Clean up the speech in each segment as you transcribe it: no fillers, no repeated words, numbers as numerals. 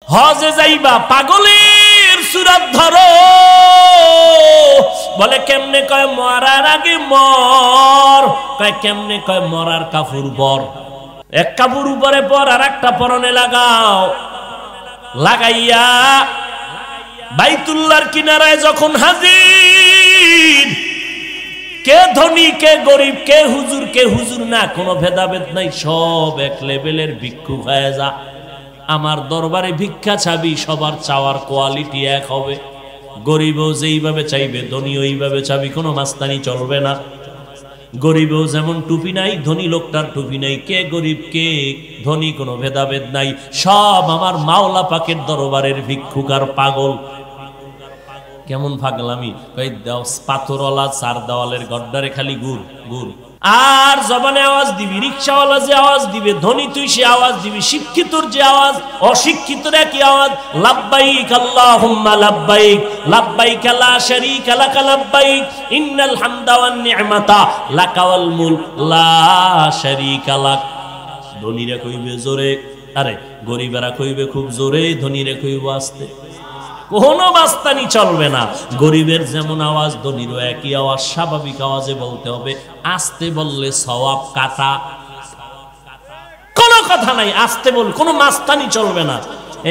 হজে যাইবা পাগলের সুরত ধরো, বলে কেমনে? কয় মরার আগে মর। কয় কেমনে? কয় মরার কাপড় পর, এক কাপড় উপরে পর আর একটা পরনে লাগাও, লাগাইয়া বাইতুল্লাহর কিনারায় যখন হাজির, কে ধনী কে গরিব, কে হুজুর না, কোনো ভেদাভেদ নাই, সব এক লেভেলের ভিক্ষুক হয়ে যা। আমার দরবারে ভিক্ষা চাবি, সবার চাওয়ার কোয়ালিটি এক হবে। গরিবও যেইভাবে চাইবে, ধনী ওইভাবে চাবি, কোনো মাস্তানি চলবে না। গরিবেও যেমন টুপি নাই, ধনী লোকটার টুপি নাই, কে গরিব কে ধনী কোনো ভেদাভেদ নাই, সব আমার মাওলা পাকের দরবারের ভিক্ষুক আর পাগল। কেমন পাগলামি! পাথরওয়ালা চার দেওয়ালের গড্ডারে খালি গুড় গুড়, আর জবানে আওয়াজ দিবি, রিক্সাওয়ালা যে আওয়াজ দিবে, ধনী তুই সে আওয়াজ দিবি, শিক্ষিতর যে আওয়াজ, অশিক্ষিতর একই আওয়াজ, লাব্বাইক আল্লাহুম্মা লাব্বাইক, লাব্বাইক লা শারীকা লাক লাব্বাইক, ইন্নাল হামদা ওয়ান নি'মাতা লাকা ওয়াল মুলক লা শারীকা লাক। ধনীরা কইবে জোরে, আরে গরিবেরা কইবে খুব জোরে, ধনীরা কইবে আস্তে, কোনো বাস্তানি চলবে না। গরিবের যেমন আওয়াজ, ধনীরও একই আওয়াজ, স্বাভাবিক আওয়াজে বলতে হবে। আস্তে বললে সওয়াব কাটা, কোনো কথা নাই, আস্তে বল, কোনো মাস্তানি চলবে না।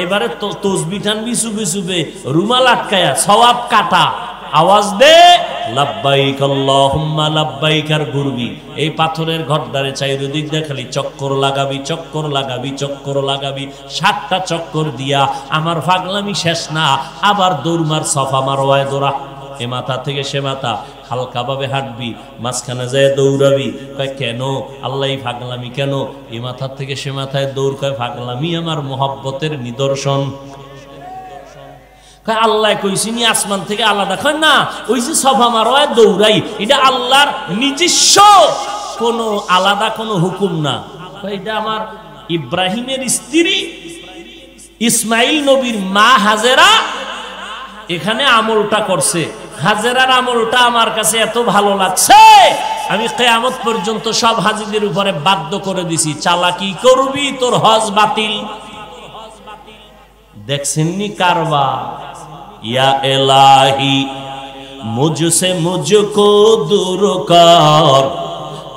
এবারে তো তসবিহ টানবি চুপে চুপে, রুমাল আটকায়া, সওয়াব কাটা, আওয়াজ দে লাব্বাইক আল্লাহুম্মা লাব্বাইক, আর ঘুরবি। এই পাথরের ঘরদারে চারিদিক দিয়ে খালি চক্কর লাগাবি, চক্কর লাগাবি, চক্কর লাগাবি, 7টা চক্কর দিয়া আমার পাগলামি শেষ না, আবার দৌড় মার, সফা মারওয়ায় দৌড়া, এ মাথা থেকে সে মাথা, হালকা ভাবে হাঁটবি, মাঝখানে যায় দৌড়াবি। কয় কেন? আল্লাহ পাগলামি কেন? এ মাথার থেকে সে মাথায় দৌড়। কয় পাগলামি আমার মোহাব্বতের নিদর্শন। আল্লাহ কইছি নি আসমান থেকে আলাদা? কয় না, ওই যে সফা মারওয়ায় দৌড়াই, এটা আল্লাহর নিজস্ব কোন আলাদা কোন হুকুম না। এটা আমার ইব্রাহিমের স্ত্রী ইসমাইল নবীর মা হাজেরা এখানে আমলটা করছে। হাজেরার আমলটা আমার কাছে এত ভালো লাগছে, আমি কিয়ামত পর্যন্ত সব হাজিদের উপরে বাধ্য করে দিছি, চালাকি করবি তোর হজ বাতিল। দেখছেননি কারবা? या इलाही मुझसे मुझको दूर कर,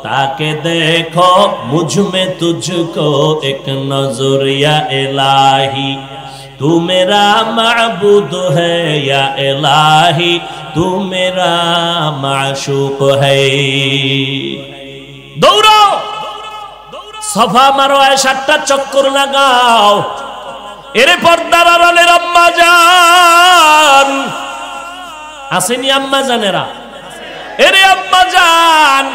ताके देखो मुझ में तुझको एक नजर। या इलाही तू मेरा माबूद है, या इलाही तू मेरा माशूक है। दौड़ो, सफा मारवाए 7টা চক্কর লাগাও। এরে পর্দার আড়ালের আম্মা জান, আসেনি আম্মা জানেরা? এরে আম্মা জান,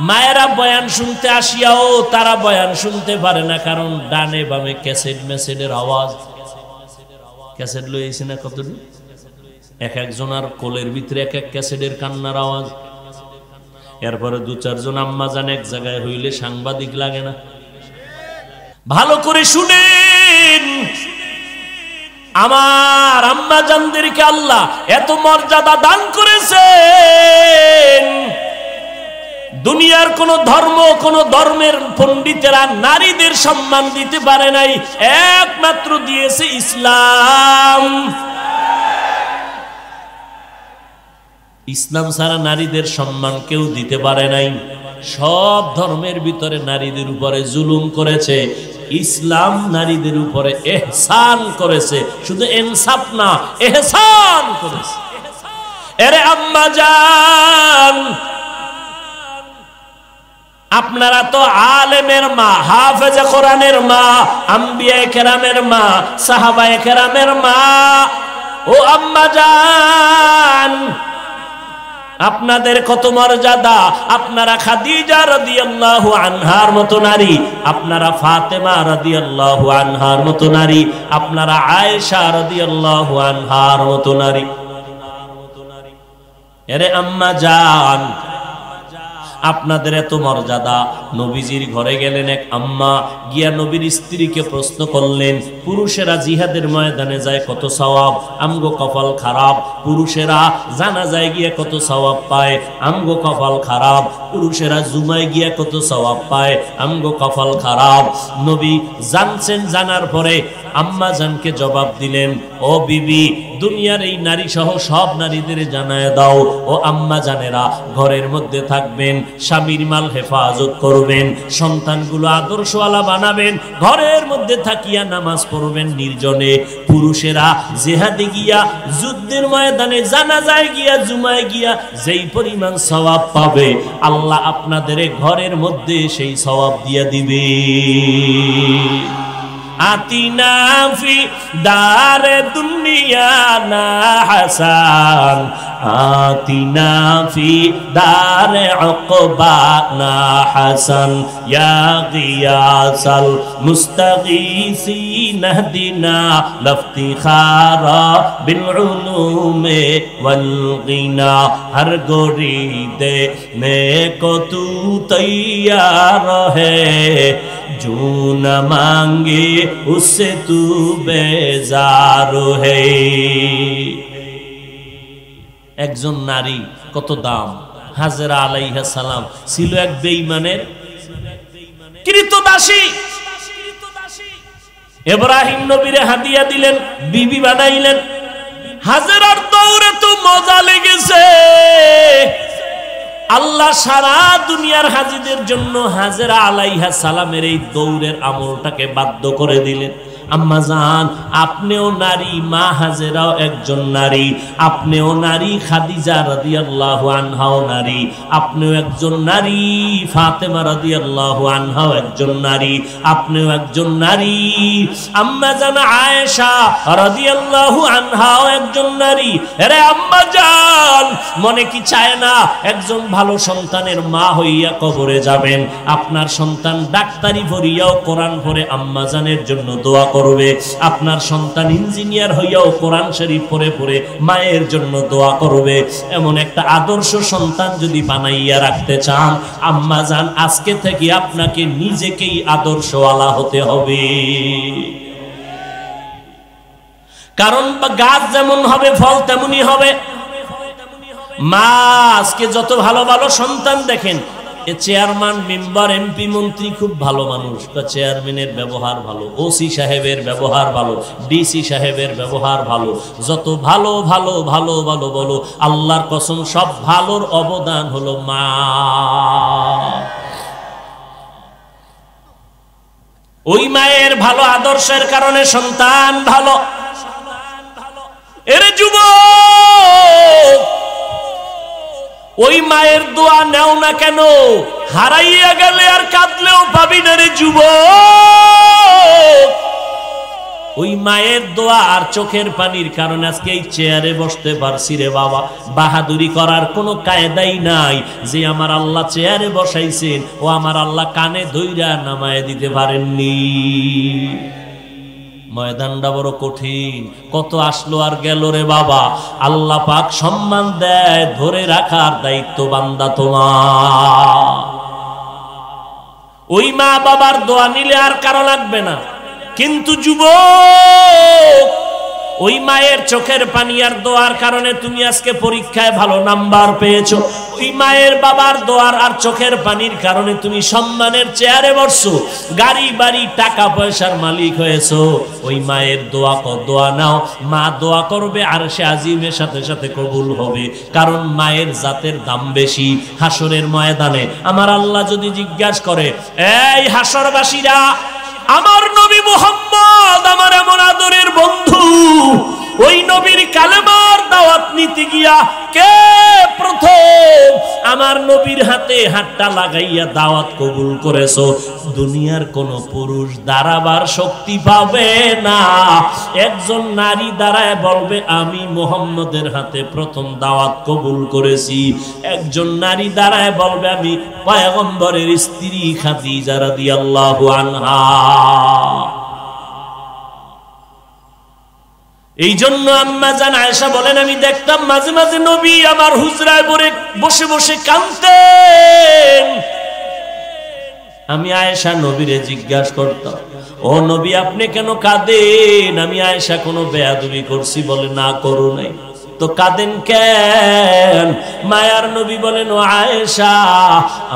মায়েরা বয়ান শুনতে আসিয়াও তারা বয়ান শুনতে পারে না, কারণ ডানে বামে ক্যাসেট মেসেডের আওয়াজ। ক্যাসেট লইছি না কতদিন, এক একজনের কোলের ভিতরে এক এক ক্যাসেটের কান্নার আওয়াজ। এরপরে 2-4 জন আম্মা জান এক জায়গায় হইলে সাংবাদিক লাগে না? ভালো করে শুনেন, আমার আম্মা জানদেরকে আল্লাহ এত মর্যাদা দান করেছেন, দুনিয়ার কোন ধর্ম কোন ধর্মের পণ্ডিতেরা নারীদের সম্মান দিতে পারে নাই, একমাত্র দিয়েছে ইসলাম। ইসলাম ছাড়া নারীদের সম্মান কেউ দিতে পারে নাই। সব ধর্মের ভিতরে নারীদের উপরে জুলুম করেছে, ইসলাম নারীদের উপরে এহসান করেছে, শুধু ইনসাফ না, এহসান করেছে। এরে আম্মা জান, আপনারা তো আলেমের মা, হাফেজে কোরআনের মা, আম্বিয়ায়ে কেরামের মা, সাহাবায়ে কেরামের মা। ও আম্মা জান, আপনাদের কত মর্যাদা! আপনারা খাদিজা রাদিয়াল্লাহু আনহার মতো নারী, আপনারা ফাতেমা রাদিয়াল্লাহু আনহার মতো নারী, আপনারা আয়েশা রাদিয়াল্লাহু আনহার মতো নারী। এরে আম্মা জান, আপনাদের এত মর্যাদা। নবীজির ঘরে গেলেন এক আম্মা, গিয়া নবীর স্ত্রীকে প্রশ্ন করলেন, পুরুষেরা জিহাদের ময়দানে যায় কত সওয়াব? আমগো কপাল খারাপ। পুরুষেরা জানাজায় গিয়া কত সওয়াব পায়? আমগো কপাল খারাপ। পুরুষেরা জুমায় গিয়া কত সওয়াব পায়? আমগো কপাল খারাপ। নবী জানছেন, জানার পরে আম্মা জানকে জবাব দিলেন, ও বিবি, দুনিয়ার এই নারী সহ সব নারীদের জানায় দাও, ও আম্মা জানেরা ঘরের মধ্যে থাকবেন, স্বামীর মাল হেফাজত করবেন, সন্তানগুলো আদর্শওয়ালা বানাবেন, ঘরের মধ্যে থাকিয়া নামাজ পড়বেন নির্জনে। পুরুষেরা জিহাদে গিয়া, যুদ্ধের ময়দানে, জানাজায় গিয়া, জুমায় গিয়া যেই পরিমাণ সওয়াব পাবে, আল্লাহ আপনাদের ঘরের মধ্যে সেই সওয়াব দিয়া দিবে। আতিনা ফি দারে দুনিয়া না হাসান, আতিনা ফি দারে উকবা না হাসান, ইয়া গিয়াসাল মুস্তাগীসিন ইহদিনা লাফতিখারা বিল উলুমে ওয়াল গিনা, হর গোরিদে মে কো তু তৈয়ার হ্যায়, जो न मांगे उससे तू बेजार है। একজন নারী কত দাম। হাজেরা আলাইহিস সালাম ছিল এক বেঈমানের কৃতদাসী। ইব্রাহিম নবীরে হাদিয়া দিলেন, বিবি বানাইলেন। হাজেরার দৌড়ে তো মজা লেগেছে। আল্লাহ সারা দুনিয়ার হাজিদের জন্য হাজেরা আলাইহিস সালামের এই দৌড়ের আমলটাকে বাধ্য করে দিলেন। আম্মা জান, আপনিও নারী, মা হাজেরাও একজন নারী, আপনিও নারী, খাদিজা রাদিয়াল্লাহু আনহাও নারী, আপনিও একজন নারী, ফাতেমা রাদিয়াল্লাহু আনহাও একজন নারী, আপনিও একজন নারী, আম্মা জান আয়েশা রাদিয়াল্লাহু আনহাও একজন নারী। আরে আম্মা জান, মনে কি চায় না একজন ভালো সন্তানের মা হইয়া কবরে যাবেন? আপনার সন্তান ডাক্তারি পড়িয়াও কোরআন পড়ে আম্মা জানের জন্য দোয়া করবে। আপনার সন্তান ইঞ্জিনিয়ার হইয়াও কোরআন শরীফ পড়ে পড়ে মায়ের জন্য দোয়া করবে। এমন একটা আদর্শ সন্তান যদি বানাইয়া রাখতে চান, আম্মা জান আজকে থেকে আপনাকে নিজেকেই আদর্শওয়ালা হতে হবে। কারণ গাছ যেমন হবে ফল তেমনই হবে। মা আজকে যত ভালো ভালো সন্তান দেখেন, চেয়ারম্যান, মেম্বার, এমপি, মন্ত্রী খুব ভালো মানুষ, চেয়ারম্যানের ব্যবহার ভালো, ওসি সাহেবের ব্যবহার ভালো, ডিসি সাহেবের ব্যবহার ভালো, যত ভালো ভালো ভালো ভালো বলো, আল্লাহর কসম সব ভালোর অবদান হলো মা। ওই মায়ের ভালো আদর্শের কারণে সন্তান ভালো। এরে যুবক, ওই মায়ের দোয়া নেও না কেন? হারাইয়া গেলে আর কাঁদলেও পাবি না রে যুবক। ওই মায়ের দোয়া আর চোখের পানির কারণে আজকে এই চেয়ারে বসতে পারছি রে বাবা। বাহাদুরি করার কোনো কায়দাই নাই যে আমার আল্লাহ চেয়ারে বসাইছেন, ও আমার আল্লাহ কানে ধইরা নামায় দিতে পারেননি। ময়দানটা বড় কঠিন, কত আসলো আর গেল রে বাবা। আল্লাহ পাক সম্মান দেয়, ধরে রাখার দায়িত্ব বান্দা তোমার। ওই মা বাবার দোয়া নিলে আর কারো লাগবে না। কিন্তু যুবক, ওই মায়ের চোখের পানি আর দোয়ার কারণে তুমি আজকে পরীক্ষায় ভালো নাম্বার পেয়েছো। ওই মায়ের বাবার দোয়ার আর চোখের পানির কারণে তুমি সম্মানের চেয়ারে বসছো, গাড়ি বাড়ি টাকা পয়সার মালিক হয়েছো। ওই মায়ের দোয়া নাও, মা দোয়া করবে আর সে আজিমের সাথে সাথে কবুল হবে। কারণ মায়ের জাতের দাম বেশি। হাসরের ময়দানে আমার আল্লাহ যদি জিজ্ঞাসা করে, এই হাসরবাসীরা, আমার নবী মুহাম্মদ আমার এমন আদরের বন্ধু, ওই নবীর কালেমার দাওয়াত নিতে গিয়া কে প্রথম আমার নবীর হাতে হাতটা লাগাইয়া দাওয়াত কবুল করেছো? দুনিয়ার কোন পুরুষ দাঁড়াবার শক্তি পাবে না। একজন নারী দাঁড়ায় বলবে, আমি মুহাম্মদের হাতে প্রথম দাওয়াত কবুল করেছি। একজন নারী দাঁড়ায় বলবে, আমি পয়গম্বরের স্ত্রী খাদিজা রাদিয়াল্লাহু আনহা। এই জন্য আম্মা জান আয়েশা বলেন, আমি দেখতাম মাঝে মাঝে নবী আমার হুজরায় বসে বসে কাঁদতেন। আমি আয়েশা নবীরে জিজ্ঞাসা করতাম, ও নবী আপনি কেন কাঁদেন? আমি আয়েশা কোনো বেয়াদবি করছি? বলে না করো নাই। তো কাঁদেন কেন? মায়ার নবী বলেন, ও আয়েশা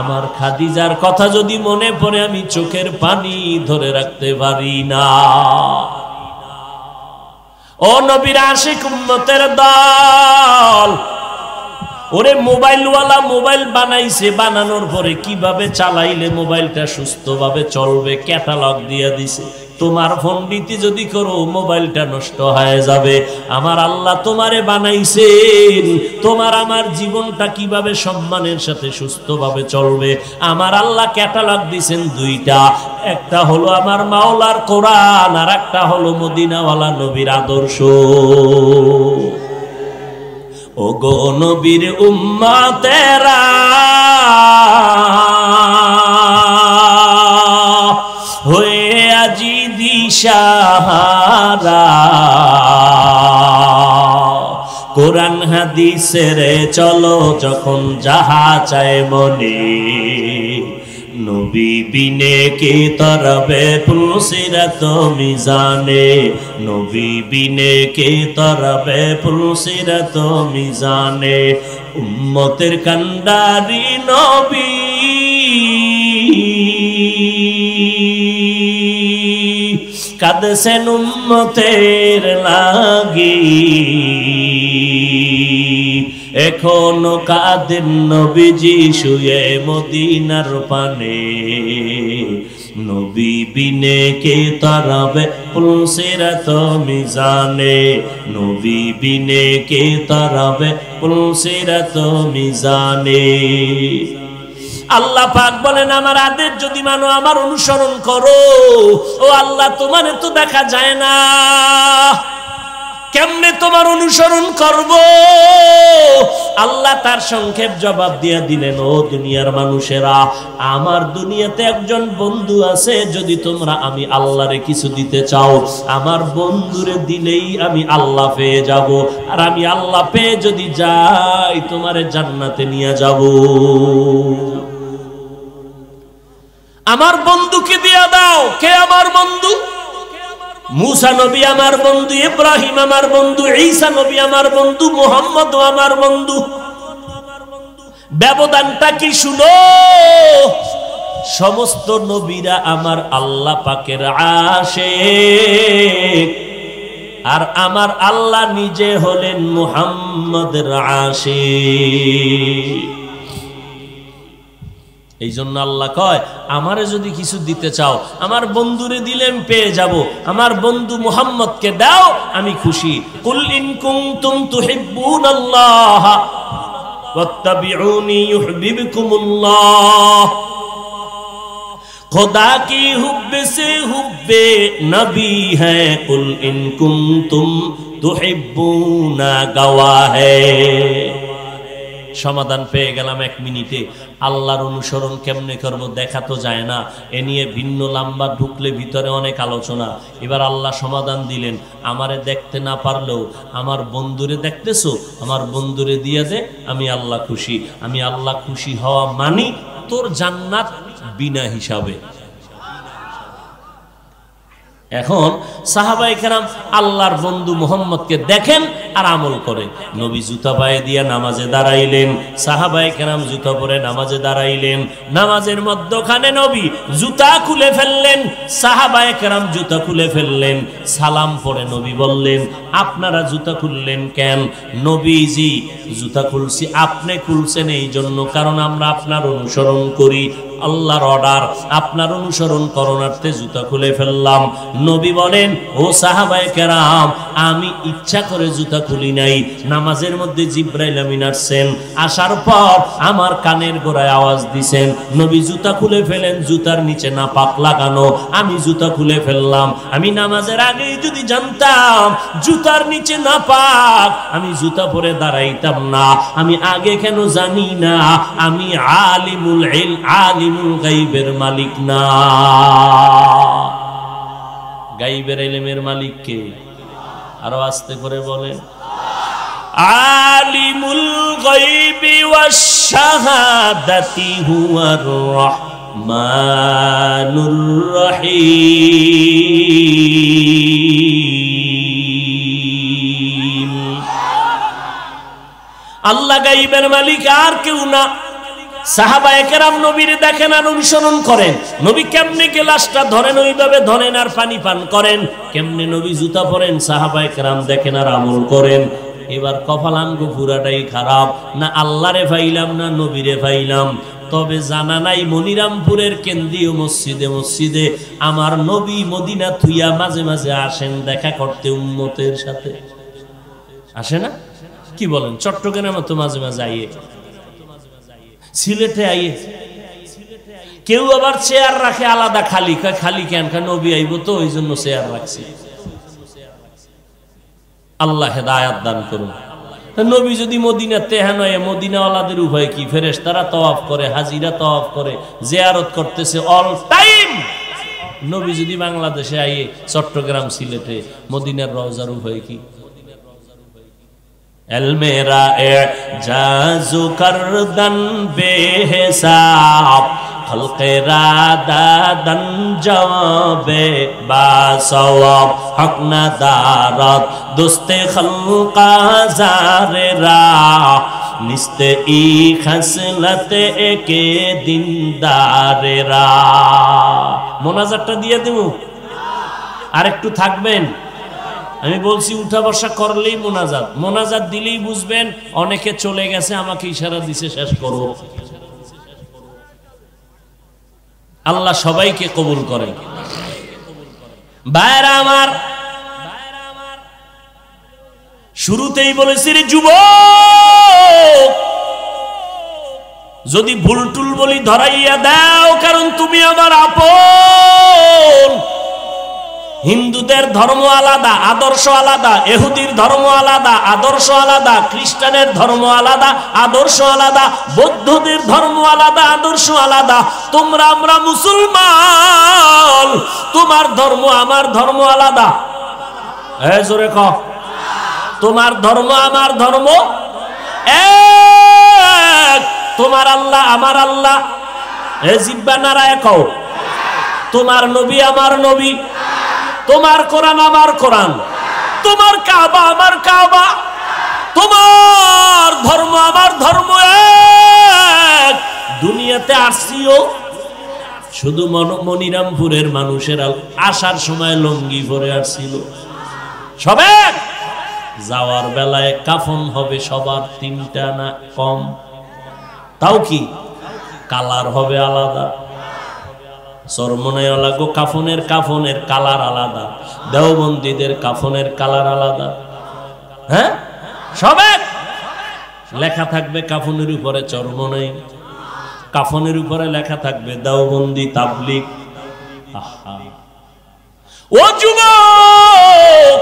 আমার খাদিজার কথা যদি মনে পড়ে আমি চোখের পানি ধরে রাখতে পারি না। ও নবীর আশিক উম্মতের দল, ওরে মোবাইলওয়ালা মোবাইল বানাইছে, বানানোর পরে কিভাবে চালাইলে মোবাইলটা সুস্থভাবে চলবে ক্যাটালগ দিয়ে দিছে। তোমার ফোন দিতে যদি করো মোবাইলটা নষ্ট হয়ে যাবে। আমার আল্লাহ তোমারে বানাইছেন, তোমার আমার জীবনটা কিভাবে সম্মানের সাথে সুস্থভাবে চলবে আমার আল্লাহ ক্যাটালগ দিছেন দুইটা। একটা হলো আমার মাওলার কোরআন, আর একটা হলো মদিনাওয়ালা নবীর আদর্শ। ও গো নবীর উম্মতেরা, হয়ে আজি দিশাহারা, কোরআন হাদিসের চলো যখন যাহা চায় মনে, নবী বিনে কে তরবে পুলসিরাত মিজানে, নবী বিনে কে তরবে পুলসিরাত মিজানে। উম্মতের কান্ডারি নবী কাঁদছেন উম্মতের লাগি, এখনো কাঁদেন নবীজি শুয়ে মদিনার পানে, নবী বিনে কে তারাবে পুলসিরাত মিজানে, নবী বিনে কে তারাবে পুলসিরাত মিজানে। আল্লাহ পাক বলেন, আমার আদেশ যদি মানো আমার অনুসরণ করো। ও আল্লাহ তোমারে তো দেখা যায় না, কেমনে তোমার অনুসরণ করব? আল্লাহ তার সংক্ষেপ জবাব দিয়ে দিলেন, ও দুনিয়ার মানুষেরা, আমার দুনিয়াতে একজন বন্ধু আছে, যদি তোমরা আমি আল্লাহরে কিছু দিতে চাও আমার বন্ধুরে দিলেই আমি আল্লাহ পেয়ে যাব, আর আমি আল্লাহ পেয়ে যদি যাই তোমারে জান্নাতে নিয়ে যাব। আমার বন্ধুকে দিয়া দাও। কে আমার বন্ধু? মুসা নবী আমার বন্ধু, ইব্রাহিম আমার বন্ধু, ঈসা নবী আমার বন্ধু, মুহাম্মদ আমার বন্ধু। ব্যবধানটা কি শুনো? সমস্ত নবীরা আমার আল্লাহ পাকের আশিক, আর আমার আল্লাহ নিজে হলেন মুহাম্মদের আশিক। এই জন্য আল্লাহ কয়, আমারে যদি কিছু দিতে চাও আমার বন্ধুরে দিলেন পেয়ে যাব, আমার বন্ধু মুহাম্মদকে দাও আমি খুশি। কুল ইন কুনতুম তুহিব্বুনাল্লাহ ওয়াত্তাবিউনি ইউহিব্বুকুমুল্লাহ। खुदा की हुब्ब से हुब्बे नबी है, कुल इन कुंतुम तुहिब्बूना गवाह है। সমাধান পেয়ে গেলাম 1 মিনিটে। আল্লাহর অনুসরণ কেমনে করব দেখা তো যায় না, এ নিয়ে ভিন্ন লম্বা ঢুকলে ভিতরে অনেক আলোচনা। এবার আল্লাহ সমাধান দিলেন, আমারে দেখতে না পারলেও আমার বন্ধুরে দেখতেছো, আমার বন্ধুরে দিয়ে দে, আমি আল্লাহ খুশি। আমি আল্লাহ খুশি হওয়া মানি তোর জান্নাত বিনা হিসাবে। এখন সাহাবায়ে কেরাম আল্লাহর বন্ধু মুহাম্মদকে দেখেন আর আমল করে। নবী জুতা পায়ে দিয়া নামাজে দাঁড়াইলেন, সাহাবায়ে কেরাম জুতা পরে নামাজে দাঁড়াইলেন। নামাজের মধ্যখানে নবী জুতা খুলে ফেললেন, সাহাবায়ে কেরাম জুতা খুলে ফেললেন। সালাম পরে নবী বললেন, আপনারা জুতা খুললেন কেন? নবীজি, জুতা খুলছি আপনি খুলছেন এই জন্য, কারণ আমরা আপনার অনুসরণ করি, আল্লাহর অর্ডার, আপনার অনুসরণ করণার্থে জুতা খুলে ফেললাম। নবী বলেন, ও সাহাবায়ে কেরাম, আমি ইচ্ছা করে জুতা খুলি নাই। নামাজের মধ্যে জিবরাইল আমিন আসছেন, আসার পর আমার কানের গোড়ায় আওয়াজ দিছেন, নবী জুতা খুলে ফেলেন, জুতার নিচে নাপাক লাগানো, আমি জুতা খুলে ফেললাম। আমি নামাজের আগেই যদি জানতাম জুতার নিচে নাপাক, আমি জুতা পরে দাঁড়াইতাম না। আমি আগে কেন জানি না? আমি আলিমুল ইলম, আলিমুল গায়বের মালিক না। গায়বের ইলমের মালিক কে? আরো আস্তে করে বলেন আলিমুল গায়বি ওয়াশ শাহাদাতি হুয়ার রহমানুর রহিম। আল্লাহ গায়বের মালিক আর কেউ না। সাহাবায়ে কেরাম নবীর দেখেন আর অনুসরণ করেন। নবী কেমনে গ্লাসটা ধরেন ওইভাবে ধরেন আর পানি পান করেন। কেমনে নবী জুতা পরেন সাহাবায়ে কেরাম দেখেন আর আমল করেন। এবার কপালাঙ্গু পুরাটাই খারাপ, না আল্লাহরে পাইলাম না নবীরে পাইলাম। তবে জানা নাই মনিরামপুরের কেন্দ্রীয় মসজিদে আমার নবী মদিনা থুইয়া মাঝে মাঝে আসেন দেখা করতে উম্মতের সাথে। আসে না? কি বলেন? চট্টগ্রামে তো মাঝে মাঝে আইয়ে, সিলেটে আইয়ে। কেউ আবার চেয়ার রাখে আলাদা খালি, খালি কেন? নবী আইব তো ওই জন্য চেয়ার রাখছি। আল্লাহ হেদায়াত দান করুন। নবী যদি মদিনাতে নয়, মদিনাওয়ালাদের উভয় কি? ফেরেশতারা তওয়াফ করে, হাজিরা তওয়াফ করে, জিয়ারত করতেছে অল টাইম। নবী যদি বাংলাদেশে আইয়ে, চট্টগ্রাম সিলেটে, মদিনার রওজার উভয় কি? এলমেরা এজাজু করদন বেহিসাব খলকেরা দাদন জওয়াবে বাসওয়াব হক না দারত দোস্তে খলকা জারেরা নিস্তে ই খসলতে একে দিনদারেরা। মোনাজাতটা দিয়ে দেব, আর একটু থাকবেন? আমি বলছি উঠা বসা করলেই মোনাজাত, মোনাজাত দিলেই বুঝবেন অনেকে চলে গেছে, আমাকে ইশারা দিছে শেষ করব। আল্লাহ সবাইকে কবুল করেন। ভাইরা আমার, শুরুতেই বলেছি রে যুবক, যদি ভুল টুল বলি ধরাইয়া দাও, কারণ তুমি আমার আপন। হিন্দুদের ধর্ম আলাদা, আদর্শ আলাদা, ইহুদির ধর্ম আলাদা, আদর্শ আলাদা, খ্রিস্টানের ধর্ম আলাদা, আদর্শ আলাদা, বৌদ্ধদের ধর্ম আলাদা, আদর্শ আলাদা। তোমরা আমরা মুসলমান, তোমার ধর্ম আমার ধর্ম আলাদা। জোরে কও, তোমার ধর্ম আমার ধর্ম এক, তোমার আল্লাহ আমার আল্লাহ। জিব্বা নারায় কও, তোমার নবী আমার নবী, তোমার কোরআন আমার কোরআন, তোমার কাবা আমার কাবা, তোমার ধর্ম আমার ধর্ম এক। দুনিয়াতে আসছিও শুধু মনিরামপুরের মানুষের আসার সময় লঙ্গি পরে আসছিল, সবে যাওয়ার বেলায় কাফন হবে সবার তিনটা না কম, তাও কি কালার হবে আলাদা। চরমনাইওয়ালা গো কাফনের কালার আলাদা, দেওবন্দীদের কাফনের কালার আলাদা। হ্যাঁ, সবে লেখা থাকবে কাফনের উপরে চরমনাই, কাফনের উপরে লেখা থাকবে দেওবন্দি তাবলিগ। ও যুবক,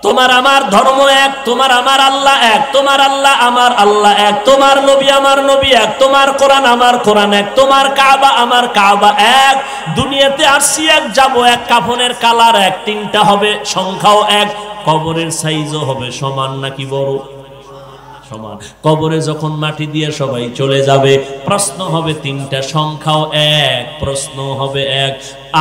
তোমার আমার ধর্ম এক, তোমার আমার আল্লাহ এক, তোমার আল্লাহ আমার আল্লাহ এক, তোমার নবী আমার নবী এক, তোমার কোরআন আমার কোরআন এক, তোমার কাবা আমার কাবা এক। দুনিয়াতে আসছি এক, যাব এক, কাফনের কালার এক, তিনটা হবে সংখ্যাও এক, কবরের সাইজও হবে সমান নাকি বড়? সমান। কবরে যখন মাটি দিয়ে সবাই চলে যাবে, প্রশ্ন হবে তিনটা, সংখ্যাও এক, প্রশ্ন হবে এক।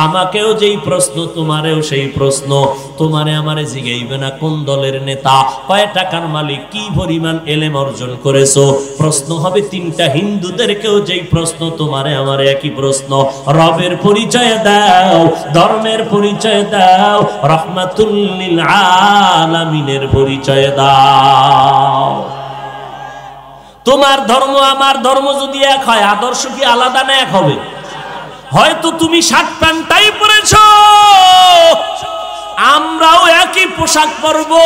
আমাকেও যেই প্রশ্ন, তোমারেও সেই প্রশ্ন। তোমারে আমারে জিগাইবে না কোন দলের নেতা, কয় টাকার মালিক, কি পরিমাণ এলেম অর্জন করেছো। প্রশ্ন হবে তিনটা। হিন্দুদেরকেও যেই প্রশ্ন, তোমারে আমারে একই প্রশ্ন। রবের পরিচয় দাও, ধর্মের পরিচয় দাও, রহমাতুল লিল আলামিনের পরিচয় দাও। তোমার ধর্ম আমার ধর্ম যদি এক হয়, আদর্শ কি আলাদা না এক হবে? হয়তো তুমি শার্ট প্যান্টটাই পরেছ, আমরাও একই পোশাক পরবো।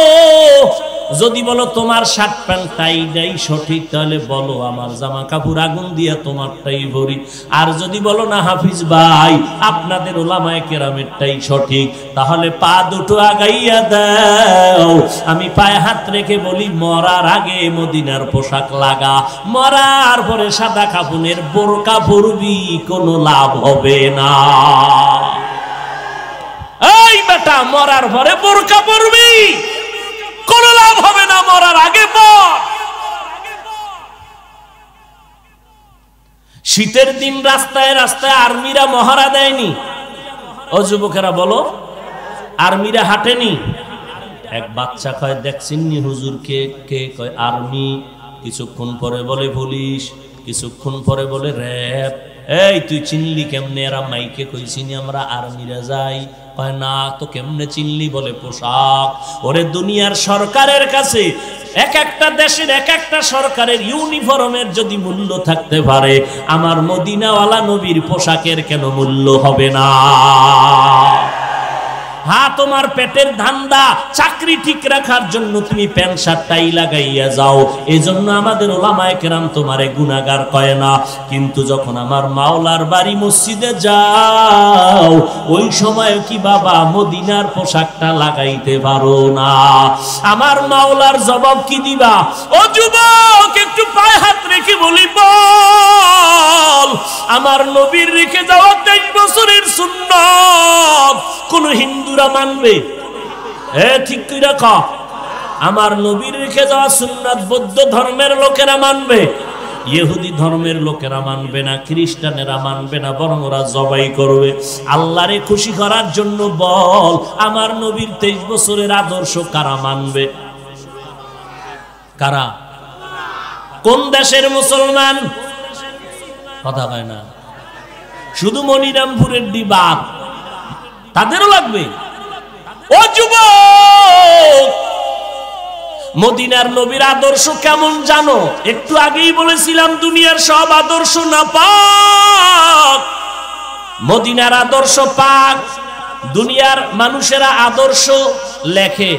যদি বলো তোমার শার্ট প্যান্ট টাইটাই সঠিক, তাহলে বলো আমার জামা কাপড় আগুন দিয়া তোমারটাই ভরি। আর যদি বলো না হাফিজ ভাই, আপনাদের ওলামায়ে কেরামেরটাই সঠিক, তাহলে পা দুটো আগাইয়া দাও। আমি পায়ে হাত রেখে বলি, মরার আগে মদিনার পোশাক লাগা, মরার পরে সাদা কাফনের বোরকা পরবি, কোনো লাভ হবে না। এই বেটা, মরার পরে বোরকা পরবি, কোনো লাভ হবে না, মরার আগে পর। শীতের দিন রাস্তায় রাস্তায় আর্মিরা মহড়া দেয়নি? ও যুবকেরা বলো, আর্মিরা হাঁটেনি? এক বাচ্চা কয় দেখছিনি হুজুর? কে কে? কয় আর্মি। কিছুক্ষণ পরে বলে পুলিশ, কিছুক্ষণ পরে বলে র‍্যাব। এই তুই চিনলি কেমনে? এরা মাইকে কইছিনি আমরা আর্মিরা যাই। কয় না তো, কেমনে চিনলি? বলে পোশাক। ওরে দুনিয়ার সরকারের কাছে এক একটা দেশের এক একটা সরকারের ইউনিফর্মের যদি মূল্য থাকতে পারে, আমার মদিনাওয়ালা নবীর পোশাকের কেন মূল্য হবে না? হ্যাঁ, তোমার পেটের ধান্দা, চাকরি ঠিক রাখার জন্য তুমি প্যান্ট শার্ট টাই লাগাইয়া যাও, এই জন্য আমাদের ওলামায়ে কেরাম তোমারে গুনাহগার কয় না। কিন্তু যখন আমার মাওলার বাড়ি মসজিদে যাও, ওই সময় কি বাবা মদিনার পোশাকটা লাগাইতে পারো না? আমার মাওলার জবাব কি দিবা? ও যুবক, একটু পায়ে হাত রেখে বলি, বল আমার নবীর রেখে যাওয়া 23 বছরের সুন্নাত কোন হিন্দুরা মানবে? ঠিক কি রাখা? আমার নবীর রেখে যাওয়া সুন্নাত বৌদ্ধ ধর্মের লোকেরা মানবে, ইহুদি ধর্মের লোকেরা মানবে না, খ্রিস্টানেরা মানবে না, বরং ওরা জবাই করবে। আল্লাহরে খুশি করার জন্য বল, আমার নবীর 23 বছরের আদর্শ কারা মানবে? কারা? কোন দেশের মুসলমান? কথা কয় না। শুধু মনিরামপুরের দিবাত তাদেরও লাগবে? ও যুবক, মদিনার নবীর আদর্শ কেমন জানো? একটু আগেই বলেছিলাম দুনিয়ার সব আদর্শ না পাক, মদিনার আদর্শ পাক। দুনিয়ার মানুষেরা আদর্শ লেখে,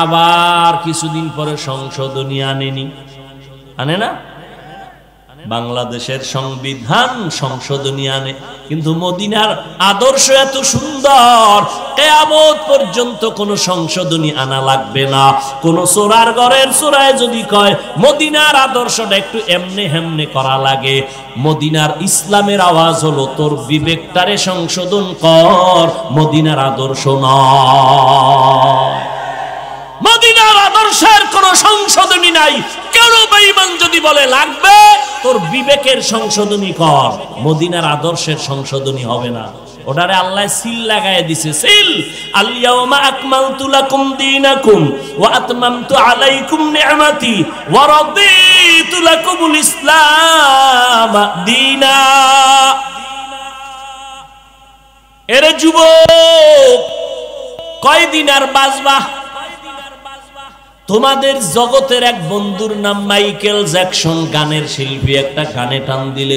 আবার কিছুদিন পরে সংশোধনী আনেনি, আনে না? বাংলাদেশের সংবিধান সংশোধনী আনে, কিন্তু মদিনার আদর্শ এত সুন্দর, কিয়ামত পর্যন্ত কোনো সংশোধনী আনা লাগবে না। কোন চোরার ঘরের চোরায় যদি কয় মদিনার আদর্শটা একটু এমনে হেমনে করা লাগে, মদিনার ইসলামের আওয়াজ হলো তোর বিবেকটারে সংশোধন কর, মদিনার আদর্শ নয়। মদিনার আদর্শের কোন সংশোধনী নাই। কেন বেঈমান যদি বলে লাগবে, তোর বিবেকের সংশোধনী কর, মদিনার আদর্শের সংশোধনী হবে না। ওটারে আল্লাহ সিল লাগায় দিছে, সিল। আল ইয়াউমা আকমালতু লাকুম দীনাকুম ওয়া আতমামতু আলাইকুম নি'মাতি ওয়া রাদিতু লাকুমুল ইসলাম দীনা। এরে যুবক, কয়দিন আর বাঁচবা? তোমাদের জগতের এক বন্ধুর নাম মাইকেল জ্যাকসন, গানের শিল্পী, একটা গানে টান দিলে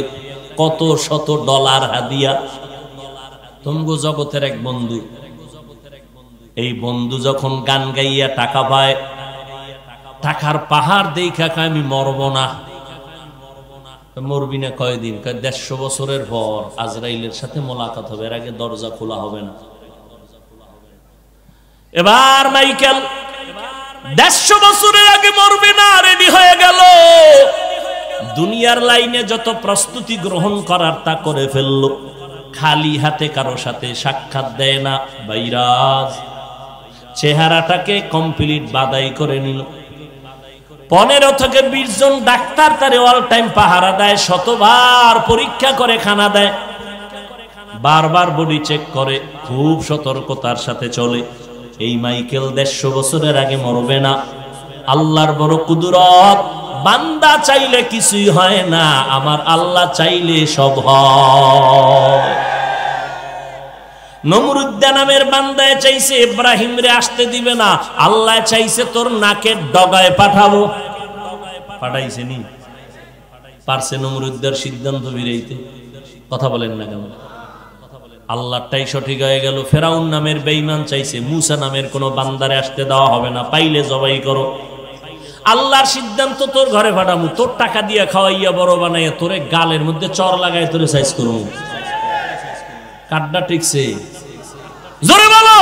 কত শত ডলার হাদিয়া। তোমগো জগতের এক বন্ধু, এই বন্ধু যখন গান গাইয়া টাকা পায়, টাকার পাহাড় দেখা কয় আমি মরব না। মরবি না কয়দিন? 150 বছরের পর আজরাইলের সাথে মোলাকাত হবে, এর আগে দরজা খোলা হবে না। এবার মাইকেল 150 বছরের আগে মরবে না, রেডি হয়ে গেল। দুনিয়ার লাইনে যত প্রস্তুতি গ্রহণ করার তা করে ফেলল, খালি হাতে কারো সাথে সাক্ষাৎ দেয় না, বাইরাজ চেহারাটাকে কমপ্লিট বাদাই করে নিল। 15 থেকে 20 জন ডাক্তার তারে অল টাইম পাহারা দেয়, শতবার পরীক্ষা করে খানা দেয়, বারবার বডি চেক করে, খুব সতর্কতার সাথে চলে। এই মাইকেল 150 বছরের আগে মরবে না। আল্লাহর বড় কুদরত, বান্দা চাইলে কিছুই হয় না, আমার আল্লাহ চাইলে সব হয়। নমরুদ্দা নামের বান্দায় চাইছে ইব্রাহিম রে আসতে দিবে না, আল্লাহ চাইছে তোর নাকের ডগায় পাঠাবো। পাঠাইছে নি? পারছে নমরুদ্দার সিদ্ধান্ত বিরাইতে? কথা বলেন না কেন? আল্লাহটাই সঠিক হয়ে গেল। ফেরাউন নামের বেঈমান চাইছে মুসা নামের কোন বান্দারে আসতে দেওয়া হবে না, পাইলে জবাই করো। আল্লাহর সিদ্ধান্ত তোর ঘরে পাঠামু, তোর টাকা দিয়া খাওয়াইয়া বড় বানাইয়া তোরে গালের মধ্যে চর লাগাই তোরে সাইজ করবো। কাড্ডা ঠিকছে? জোরে বলো।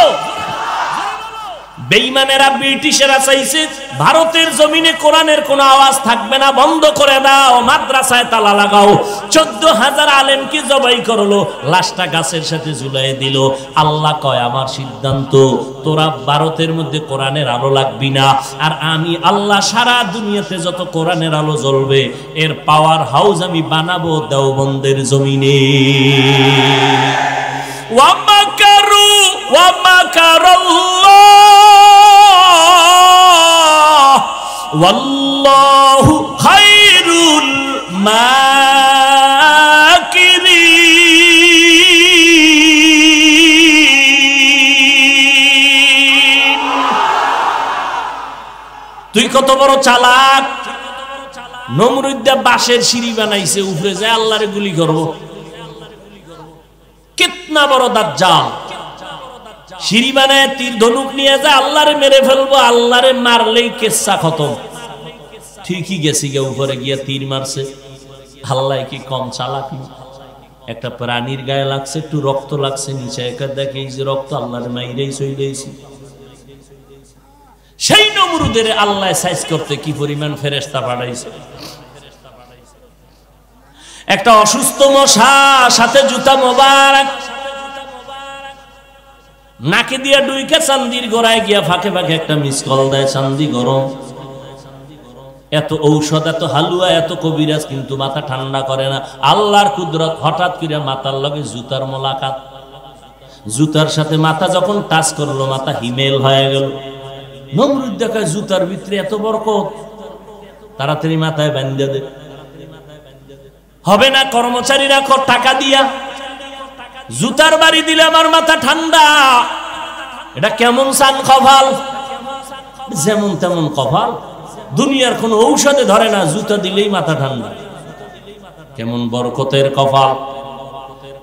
বেঈমানেরা ব্রিটিশেরা চাইছে ভারতের জমিনে কোরআনের কোনো আওয়াজ থাকবে না, বন্ধ করে দাও, মাদ্রাসায় তালা লাগাও। 14,000 আলেমকে জবাই করলো, লাশটা গাছের সাথে ঝুলাই দিল। আল্লাহ কয় আমার সিদ্ধান্ত, তোরা ভারতের মধ্যে কোরআনের আলো লাগবি না, আর আমি আল্লাহ সারা দুনিয়াতে যত কোরআনের আলো জ্বলবে এর পাওয়ার হাউস আমি বানাবো দেওবন্দের জমিনে। ওয়ামাকারু ওয়ামাকারাল্লাহ ওয়াল্লাহু খায়রুল মাকিরিন। তুই কত বড় চালাক! নমরুদ বাঁশের সিঁড়ি বানাইছে, উপরে যায় আল্লাহরে গুলি করব। কিতনা বড় দাজ্জাল! সিঁড়ি বানায় তীর ধনুক নিয়ে যায় আল্লাহরে মেরে ফেলবো, আল্লাহরে মারলেই কেসা খতম। ঠিকই গেছি গে, উপরে গিয়া তীর মারছে। আল্লাহ কি কম চালাক? একটা প্রাণীর গায়ে লাগছে, একটু রক্ত লাগছে, নিচে একা দেখে এই যে রক্ত, আল্লাহরে মাইরেই চইলেছি। সেই নমরুদের আল্লাহ সাইজ করতে কি পরিমাণ ফেরেশতা পাঠাইছে। একটা অসুস্থ মশা, সাথে জুতা মোবারক, নাকে দিয়া ডুইকে চান্দির গোড়ায় গিয়া ফাঁকে ফাঁকে একটা মিস কল দেয়, চান্দি গরম। এত ঔষধ, এত হালুয়া, এত কবিরাজ, কিন্তু মাথা ঠান্ডা করে না। আল্লাহর কুদরত, হঠাৎ করে মাথার লগে জুতার মোলাকাত। জুতার সাথে মাথা যখন টাচ করলো, মাথা হিমেল হয়ে গেল। নমরুদ দেখায় জুতার ভিতরে এত বরকত, তাড়াতাড়ি মাথায় বান্ধা দে। হবে না, কর্মচারী রাখো টাকা দিয়া, জুতার বাড়ি দিলে আমার মাথা ঠান্ডা। এটা কেমন সান কপাল! যেমন তেমন কপাল, দুনিয়ার কোন ঔষধে ধরে না, জুতা দিলেই মাথা ঠান্ডা। কেমন বরকতের কপাল!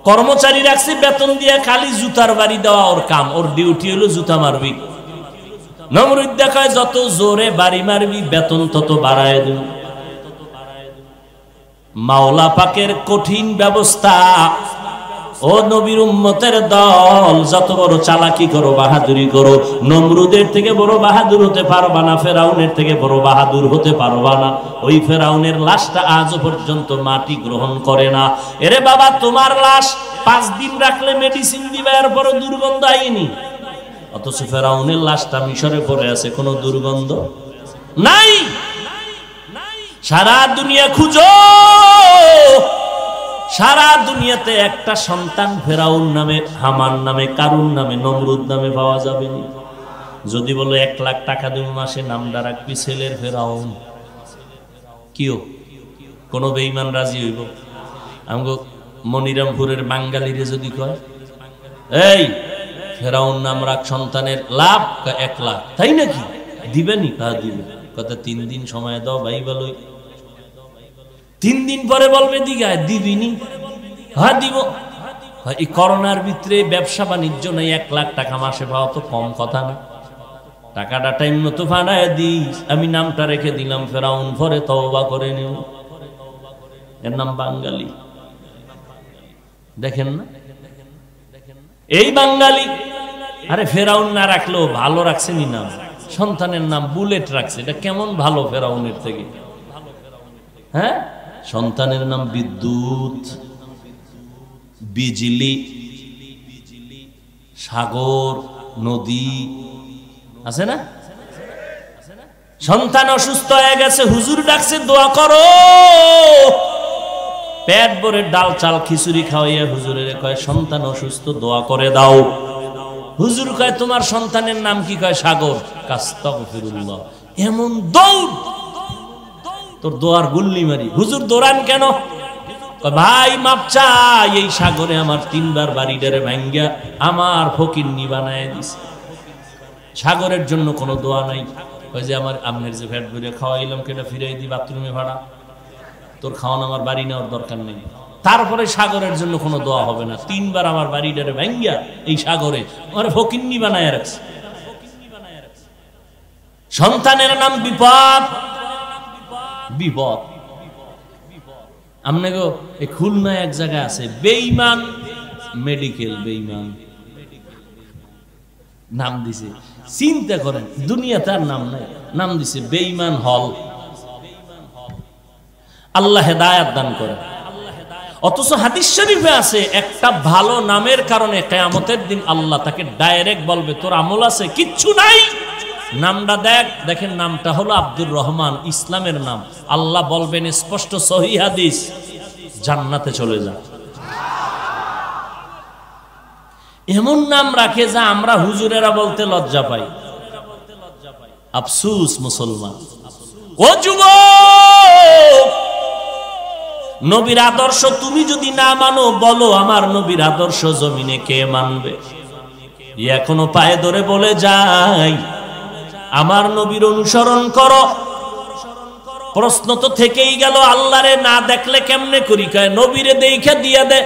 কর্মচারী রাখছি বেতন দিয়ে, খালি জুতার বাড়ি দেওয়া ওর কাম, ওর ডিউটি হলো জুতা মারবি। নমরুদ দেখায় যত জোরে বাড়ি মারবি বেতন তত বাড়ায় দিন। মাওলা পাকের কঠিন ব্যবস্থা। ও নবীর উম্মতের দল, যত বড় চালাকি করো, বাহাদুরি করো, নমরুদের থেকে বড় বাহাদুর হতে পারবা না, ফেরাউনের থেকে বড় বাহাদুর হতে পারবা না। ওই ফেরাউনের লাশটা আজও পর্যন্ত মাটি গ্রহণ করে না। এরে বাবা, তোমার লাশ 5 দিন রাখলে মেডিসিন দিবে, এরপরও দুর্গন্ধ আইনি। অথচ ফেরাউনের লাশটা মিশরে পড়ে আছে, কোনো দুর্গন্ধ নাই। সারা দুনিয়া খুঁজো, সারা দুনিয়াতে একটা সন্তান ফেরাউন নামে, হামান নামে, কারুন নামে, নমরুদ নামে পাওয়া যাবে না। যদি বলো 1 লাখ টাকা দেব মাসে, নামটা রাখবি ছেলের ফেরাউন। কিও কোন বেঈমান রাজি হইব? আমগো মনিরামপুরের বাঙালিরে যদি কয় এই ফেরাউন নাম রাখ, সন্তানের লাভ 1 লাখ, তাই নাকি দিবেনি? হ্যাঁ দিবে। কথা 3 দিন সময় দাও ভাই, ভালোই। 3 দিন পরে বলবে দিগায় দিবিনি? হ্যাঁ দিব। এই করোনার ভিতরে ব্যবসা বাণিজ্য নেই, 1 লাখ টাকা মাসে পাওয়া তো কম কথা না। টাকাটা টাইম মতো ফানায় দিস। আমি নামটা রেখে দিলাম ফেরাউন, পরে তওবা করে নিও। এর নাম বাঙালি। দেখেন না এই বাঙালি। আরে ফেরাউন না রাখলেও ভালো রাখছেনি নাম, সন্তানের নাম বুলেট রাখছে। এটা কেমন ভালো ফেরাউনের থেকে? হ্যাঁ, সন্তানের নাম বিদ্যুৎ, বিজলি, সাগর, নদী আছে না? সন্তান অসুস্থ হয়ে গেছে, হুজুর ডাকছে দোয়া করো। পেট ভরে ডাল চাল খিচুড়ি খাওয়াইয়া হুজুরের কয় সন্তান অসুস্থ, দোয়া করে দাও। হুজুর কয় তোমার সন্তানের নাম কি? কয় সাগর। আস্তাগফিরুল্লাহ। এমন দৌড়, তোর দোয়ার গুল্লি মারি। হুজুর দৌড়ান কেন? ভাই মাপ চাই, এই সাগরে আমার 3 বার বাড়িটারে ভাঙ্গা আমার ফকিন্নি বানায় দিছে। সাগরের জন্য কোনো দোয়া নাই। ওই যে আমার আমনের যে ফ্যাট ভরে খাওয়াইলাম, কেটা ফিরাই দি বাথরুমে ভাড়া, তোর খাওয়ানো আমার বাড়ি নেওয়ার দরকার নেই। তারপরে সাগরের জন্য কোনো দোয়া হবে না। 3 বার আমার বাড়িটারে ভাঙ্গা এই সাগরে আমার ফকিন্নি বানায় রাখছে। সন্তানের নাম বিপদ। বিপদ আমনে গো, এই খুলনায় এক জায়গায় আছে বেঈমান মেডিকেল, বেঈমান নাম দিছে। চিন্তা করেন, দুনিয়াতে আর নাম নাই, নাম দিছে বেঈমান হল। আল্লাহ হেদায়েত দান করেন। অথচ হাদিস শরীফে আছে একটা ভালো নামের কারণে কিয়ামতের দিন আল্লাহ তাকে ডাইরেক্ট বলবে তোর আমল আছে কিচ্ছু নাই, নামটা দেখেন নামটা হলো আব্দুর রহমান, ইসলামের নাম। আল্লাহ বলবেন স্পষ্ট সহিহ হাদিস, জান্নাতে চলে যা। এমন নাম রাখে যা আমরা হুজুরেরা বলতে লজ্জা পাই। আফসুস মুসলমান। ও যুবক, নবীর আদর্শ তুমি যদি না মানো, বলো আমার নবীর আদর্শ জমিনে কে মানবে? এখনো পায়ে ধরে বলে যাই, আমার নবীর অনুসরণ করো। প্রশ্ন তো থেকেই গেল, আল্লাহরে না দেখলে কেমনে করি? কয় নবীরে দেখা দিয়া দে।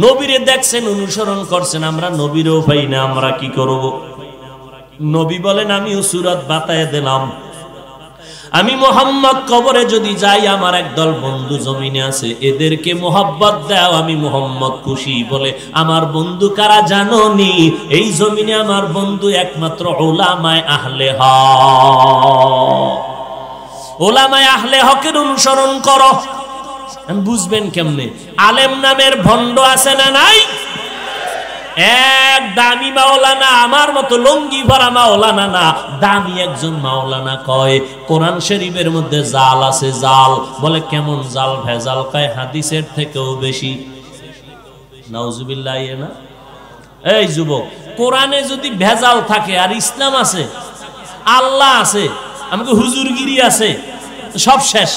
নবীরে দেখছেন, অনুসরণ করছেন, আমরা নবীরেও পাই না, আমরা কি করব? নবী বলেন আমিও সূরত বাতায় দিলাম, আমি মুহাম্মদ কবরে যদি যাই, আমার একদল বন্ধু জমিনে আছে, এদেরকে মোহাব্বত দাও, আমি মুহাম্মদ খুশি। বলে আমার বন্ধু কারা জানো নি? এই জমিনে আমার বন্ধু একমাত্র উলামায়ে আহলে হক। উলামায়ে আহলে হকের অনুসরণ করো। বুঝবেন কেমনে? আলেম নামের ভণ্ড আছে না নাই? এক দামি মাওলানা, আমার মতো লঙ্গি ভরা মাওলানা না, দামি একজন মাওলানা কয় কোরআন শরীফের মধ্যে জাল আছে। জাল বলে কেমন জাল? ভেজাল। কয় হাদিসের থেকেও বেশি। নাউজুবিল্লাহ। না এই যুবক, কোরআনে যদি ভেজাল থাকে আর ইসলাম আছে, আল্লাহ আছে, আমাকে হুজুরগিরি আছে, সব শেষ।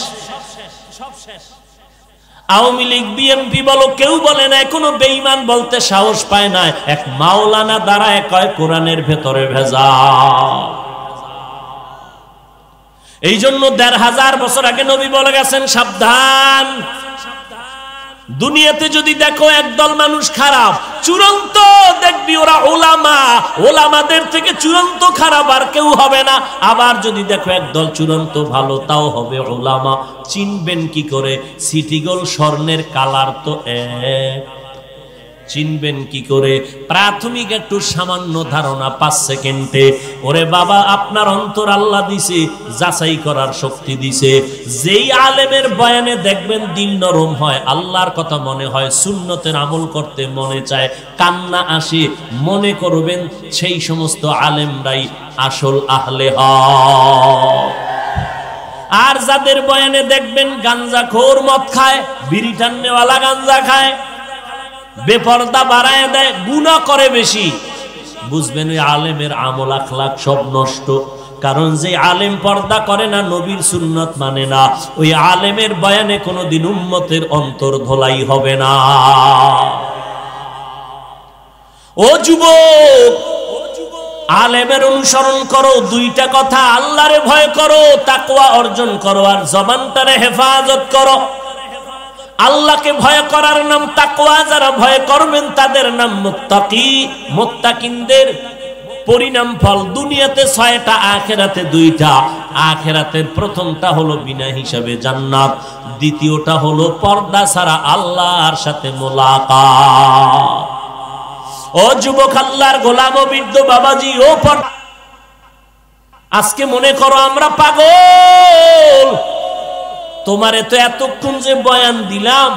আওয়ামী লীগ বিএনপি বলো, কেউ বলে না, কোনো বেঈমান বলতে সাহস পায় না। এক মাওলানা দাঁড়ায় কয় কোরআনের ভেতরে ভেজাল। এই জন্য ১৫০০ বছর আগে নবী বলে গেছেন সাবধান। দুনিয়াতে যদি দেখো একদল মানুষ খারাপ, চূড়ান্ত দেখবি ওরা ওলামা, ওলামাদের থেকে চূড়ান্ত খারাপ আর কেউ হবে না। আবার যদি দেখো একদল চূড়ান্ত ভালো, তাও হবে ওলামা। চিনবেন কি করে? সিটি গোল্ড স্বর্ণের কালার তো এক। চিনবেন কি করে? প্রাথমিক একটু সামান্য ধারণা 5 সেকেন্ডে। ওরে বাবা, আপনার অন্তর আল্লাহ দিছে, যাচাই করার শক্তি দিছে। যেই আলেমের বয়ানে দেখবেন দিল নরম হয়, আল্লাহর কথা মনে হয়, সুন্নতের আমল করতে মনে চায়, কান্না আসে, মনে করবেন সেই সমস্ত আলেমরাই আসল আহলে হক। আর যাদের বয়ানে দেখবেন গাঞ্জাখোর মদ খায়, বিড়ি টান্নেওয়ালা গাঞ্জা খায়, বেপরদা বাড়ায় দেয়, গুনাহ করে বেশি, বুঝবেন ওই আলেমের আমল আখলাক সব নষ্ট। কারণ যে আলেম পর্দা করে না, নবীর সুন্নত মানে না, ওই আলেমের বয়ানে কোনোদিন উম্মতের অন্তর ধোলাই হবে না। ও যুবক, আলেমের অনুসরণ করো, দুইটা কথা, আল্লাহরে ভয় করো, তাকওয়া অর্জন করো, আর জবানটারে হেফাজত করো। আল্লাহকে ভয় করার নাম তাকওয়া, যারা ভয় করবেন তাদের নাম মুত্তাকি। মুত্তাকিনদের পরিণাম ফল দুনিয়াতে 6টা, আখিরাতে 2টা। আখিরাতের প্রথমটা হলো বিনা হিসাবে জান্নাত, দ্বিতীয়টা হলো পর্দা ছাড়া আল্লাহর সাথে মোলাকাত। ও যুবক, আল্লাহর গোলাম ও বৃদ্ধ বাবাজি, ও আজকে মনে করো আমরা পাগল। তোমারে তো এতক্ষণ যে বয়ান দিলাম,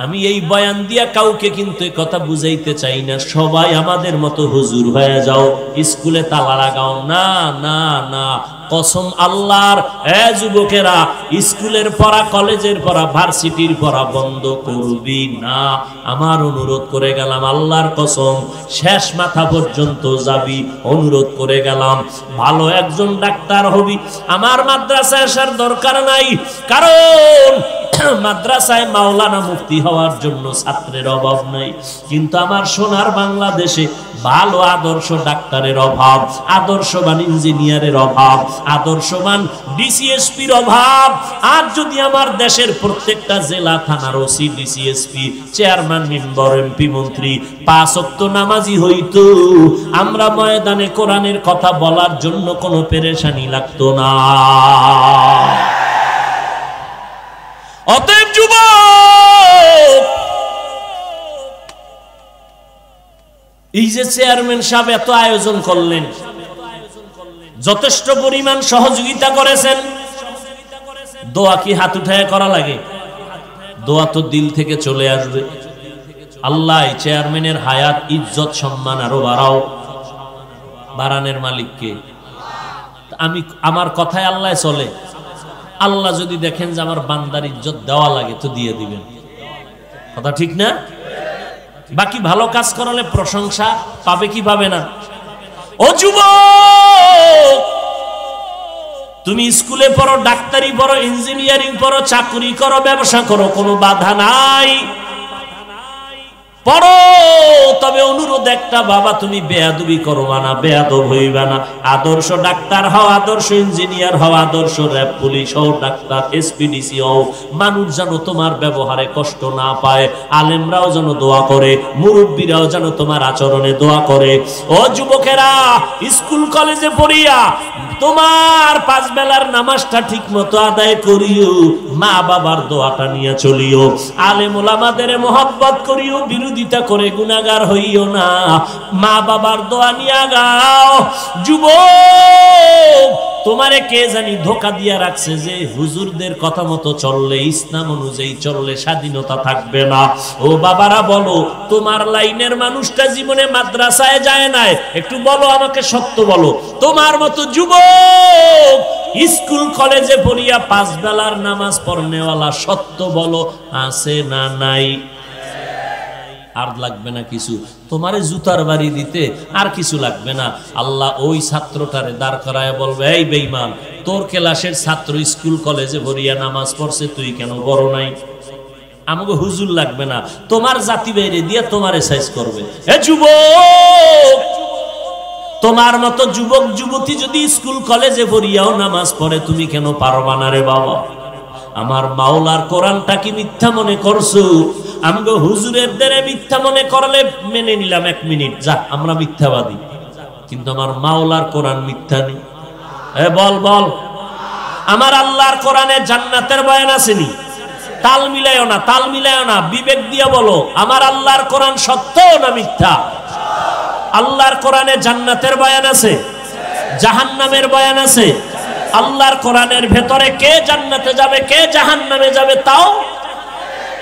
আমি এই বয়ান দিয়া কাউকে কিন্তু কথা বুঝাইতে চাই না। সবাই আমাদের মতো হুজুর হয়ে যাও, স্কুলে তালা লাগাও। না না না, কসম আল্লাহর, এ যুবকেরা, স্কুলের পড়া, কলেজের পড়া, ভার্সিটির পড়া বন্ধ করবি না। আমার অনুরোধ করে গেলাম, আল্লাহর কসম, শেষ মাথা পর্যন্ত যাবি, অনুরোধ করে গেলাম। ভালো একজন ডাক্তার হবি। আমার মাদ্রাসায় আসার দরকার নাই, কারণ মাদ্রাসায় মাওলানা মুফতি হওয়ার জন্য ছাত্রের অভাব নাই। কিন্তু আমার সোনার বাংলাদেশে ভালো আদর্শ ডাক্তারের অভাব, আদর্শবান ইঞ্জিনিয়ারের অভাব, আদর্শবান ডিসিএসপির অভাব। আর যদি আমার দেশের প্রত্যেকটা জেলা থানার OC, DC SP, chairman, member, MP, মন্ত্রী 5 ওয়াক্ত নামাজি হইতো, আমরা ময়দানে কোরআনের কথা বলার জন্য কোনো পেরেশানি লাগতো না। অতএব যুবক, এই যে চেয়ারম্যান সাহেব এত আয়োজন করলেন, যথেষ্ট পরিমাণ সহযোগিতা করেছেন, দোয়া কি হাত উঠায় করা লাগে? দোয়া তো দিল থেকে চলে আসবে। আল্লাহ চেয়ারম্যানের হায়াত ইজ্জত সম্মান আরো বাড়াও। বাড়ানোর মালিককে আমি, আমার কথায় আল্লাহ চলে। আল্লাহ যদি দেখেন যে আমার বান্দার ইজ্জত দেওয়া লাগে তো দিয়ে দিবেন, কথা ঠিক না? বাকি ভালো কাজ করালে প্রশংসা পাবে কি পাবে না? ও যুবক, তুমি স্কুলে পড়ো, ডাক্তারি পড়ো, ইঞ্জিনিয়ারিং পড়ো, চাকরি করো, ব্যবসা করো, কোনো বাধা নাই, পড়ো। তবে অনুরোধ একটা, বাবা তুমি বেয়াদবি করবা না, বেয়াদব হইবা না। আদর্শ ডাক্তার হও, আদর্শ ইঞ্জিনিয়ার হও, আদর্শ র‍্যাব পুলিশ হও, ডাক্তার এসপিডিসি হও। মানুষ যেন তোমার ব্যবহারে কষ্ট না পায়, আলেমরাও যেন দোয়া করে, মুরব্বীরাও যেন তোমার আচরণে দোয়া করে। ও যুবকেরা, স্কুল কলেজে পড়িয়া তোমার 5 বেলার নামাজটা ঠিক মতো আদায় করিও, মা বাবার দোয়াটা নিয়ে চলিও, আলেম ওলামাদের মহব্বত করিও, বিরোধিতা করে গুনাহগার হইও না, মা বাবার দোয়া নিয়ে গাও। যুবক, তোমারে কে জানি ধোকা দিয়া রাখছে যে হুজুরদের কথা মতো চললে, ইসলাম অনুযায়ী চললে স্বাধীনতা থাকবে না। ও বাবারা বলো, তোমার লাইনের মানুষটা জীবনে মাদ্রাসায় যায় নাই, একটু বলো আমাকে, সত্য বলো। তোমার মতো যুবক স্কুল কলেজে পড়িয়া 5 বেলার নামাজ পড়নেওয়ালা, সত্য বলো, আছে না নাই? আর লাগবে না কিছু, তোমারে জুতার বাড়ি দিতে আর কিছু লাগবে না। আল্লাহ ওই ছাত্রটারে দাঁড় করায় বলবে, এই বেঈমান, তোর ক্লাসের ছাত্র স্কুল কলেজে ভরিয়া নামাজ পড়ছে, তুই কেন বড় নাই? আমাকে হুজুর লাগবে না, তোমার জাতি বাইরে দিয়ে তোমারে সাইজ করবে। এ যুবক, তোমার মতো যুবক যুবতী যদি স্কুল কলেজে ভরিয়াও নামাজ পড়ে, তুমি কেন পারবা না রে বাবা? আমার মাওলার কোরআনটা কি মিথ্যা মনে করছো? আমগো হুজুরের দ্বারা মিথ্যা মনে করলে মেনে নিলাম 1 মিনিট, যা আমরা মিথ্যাবাদী, কিন্তু আমার মাওলার কোরআন মিথ্যা নেই। এ বল বল, আমার আল্লাহর কোরআনে জান্নাতের বয়ান আসেনি? তাল মিলায়ও না, তাল মিলায়ও না, বিবেক দিয়ে বলো, আমার আল্লাহর কোরআন সত্য না মিথ্যা? আল্লাহর কোরআনে জান্নাতের বয়ান আছে, জাহান্নামের বয়ান আছে। আল্লাহর কোরআনের ভেতরে কে জান্নাতে যাবে, কে জাহান্নামে যাবে তাও।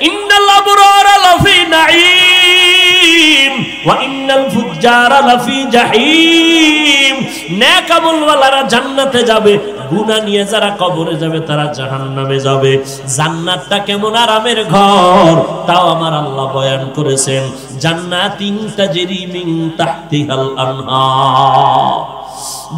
ইন্নাল আবরারা লাফি নাঈম ওয়া ইন্নাল ফুজ্জারা লাফি জাহিম। নেক আমলওয়ালারা জান্নাতে যাবে, গুনাহ নিয়ে যারা কবরে যাবে তারা জাহান্নামে যাবে। জান্নাতটা কেমন আরামের ঘর তাও আমার আল্লাহ বয়ান করেছেন। জান্নাতিন তাজরি মিন তাহতিহাল আনহার।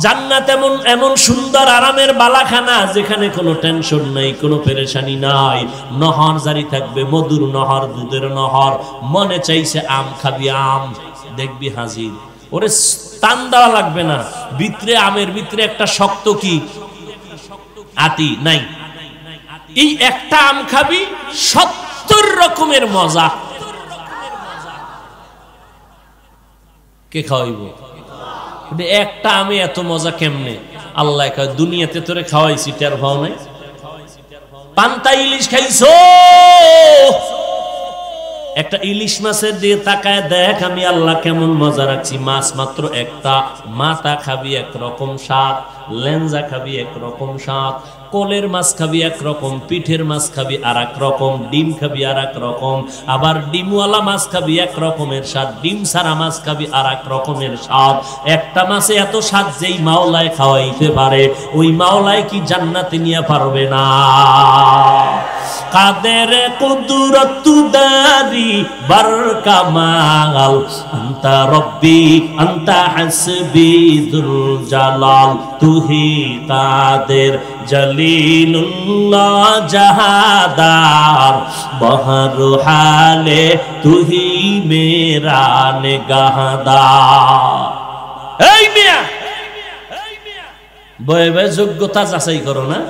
জান্নাত এমন সুন্দর আরামের বালাখানা, যেখানে কোনো টেনশন নাই, কোনো পেরেশানি নাই। নহর জারি থাকবে, মধুর নহর, দুধের নহর। মনে চাইছে আম খাবি, আম দেখবি হাজির। ওরে টান দেওয়া লাগবে না, ভিতরে আমের ভিতরে একটা শক্ত কি আটি নাই, এই একটা আম খাবি, 70 রকমের মজা। কে খাওয়াইব? একটা আমি এত মজা কেমনে? আল্লাহ কয়, দুনিয়াতে তোরে খাওয়াইছি, টের ভাও নাই? পান্তা ইলিশ খাইছো, একটা ইলিশ মাছের দিয়ে তাকায় দেখ আমি আল্লাহ কেমন মজা রাখছি। মাছ মাত্র একটা, মাথা খাবি একরকম স্বাদ, লেঞ্জা খাবি একরকম স্বাদ, কোলের মাছ খাবি একরকম, পিঠের মাছ খাবি আর এক রকম, ডিম খাবি আর এক রকম, আবার ডিমওয়ালা মাছ খাবি এক রকমের স্বাদ, ডিম ছাড়া মাছ খাবি আর এক রকমের স্বাদ। একটা মাছে এত স্বাদ যেই মাওলায় খাওয়াইতে পারে, ওই মাওলায় কি জান্নাতে নিয়ে পারবে না? কাদের কুদরত দারি বরকামাল, আনতা রব্বি আনতা হাসবি যুল জালাল, তুহি কাদের জলিলুল্লাহ জাহাদার, বহর হালে তুহি মেরা নিগাহদার। এই মিয়া, বয়ে বয়ে যোগ্যতা যাচাই করো না।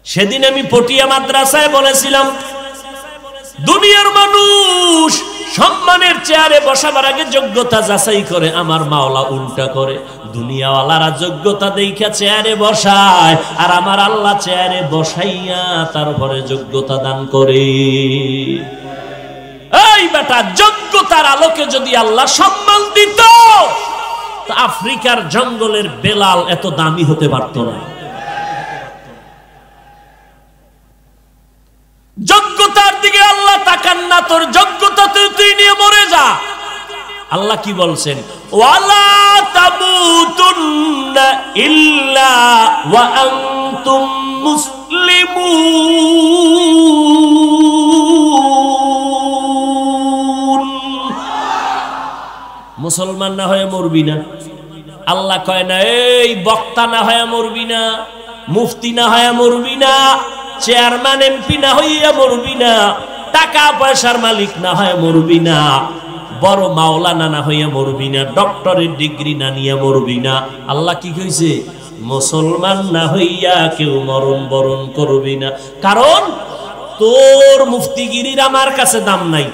সেদিন আমি পটিয়া মাদ্রাসায় বলেছিলাম, দুনিয়ার মানুষ সম্মানের চেয়ারে বসাবার আগে যোগ্যতা যাচাই করে, আমার মাওলা উল্টা করে। দুনিয়াওয়ালারা যোগ্যতা দেখা চেয়ারে বসায়, আর আমার আল্লাহ চেয়ারে বসাইয়া তারপরে যোগ্যতা দান করে। এই দুনিয়াটা যোগ্যতার আলোকে যদি আল্লাহ সম্মান দিত, তো আফ্রিকার জঙ্গলের বেলাল এত দামি হতে পারত না। যোগ্যতার দিকে আল্লাহ তাকান না, তোর যোগ্যতা তুই নিয়ে মরে যা। আল্লাহ কি বলছেন? ওয়ালা তামুতুন্না ইল্লা ওয়া আনতুম মুসলিমুন। মুসলমান না হয়ে মরবি না। আল্লাহ কয় না এই বক্তা না হয়ে মরবি না, মুফতি না হয়ে মরবি না, চেয়ারম্যান এমপি না হইয়া মরবি না, টাকা পয়সার মালিক না হয়ে মরবি না, বড় মাওলানা না হইয়া মরবি না, ডক্টরের ডিগ্রি না নিয়ে মরবি না। আল্লাহ কি কইছে? মুসলমান না হইয়া কেউ মরণ বরণ করবি না। কারণ তোর মুফতিগিরির আমার কাছে দাম নাই,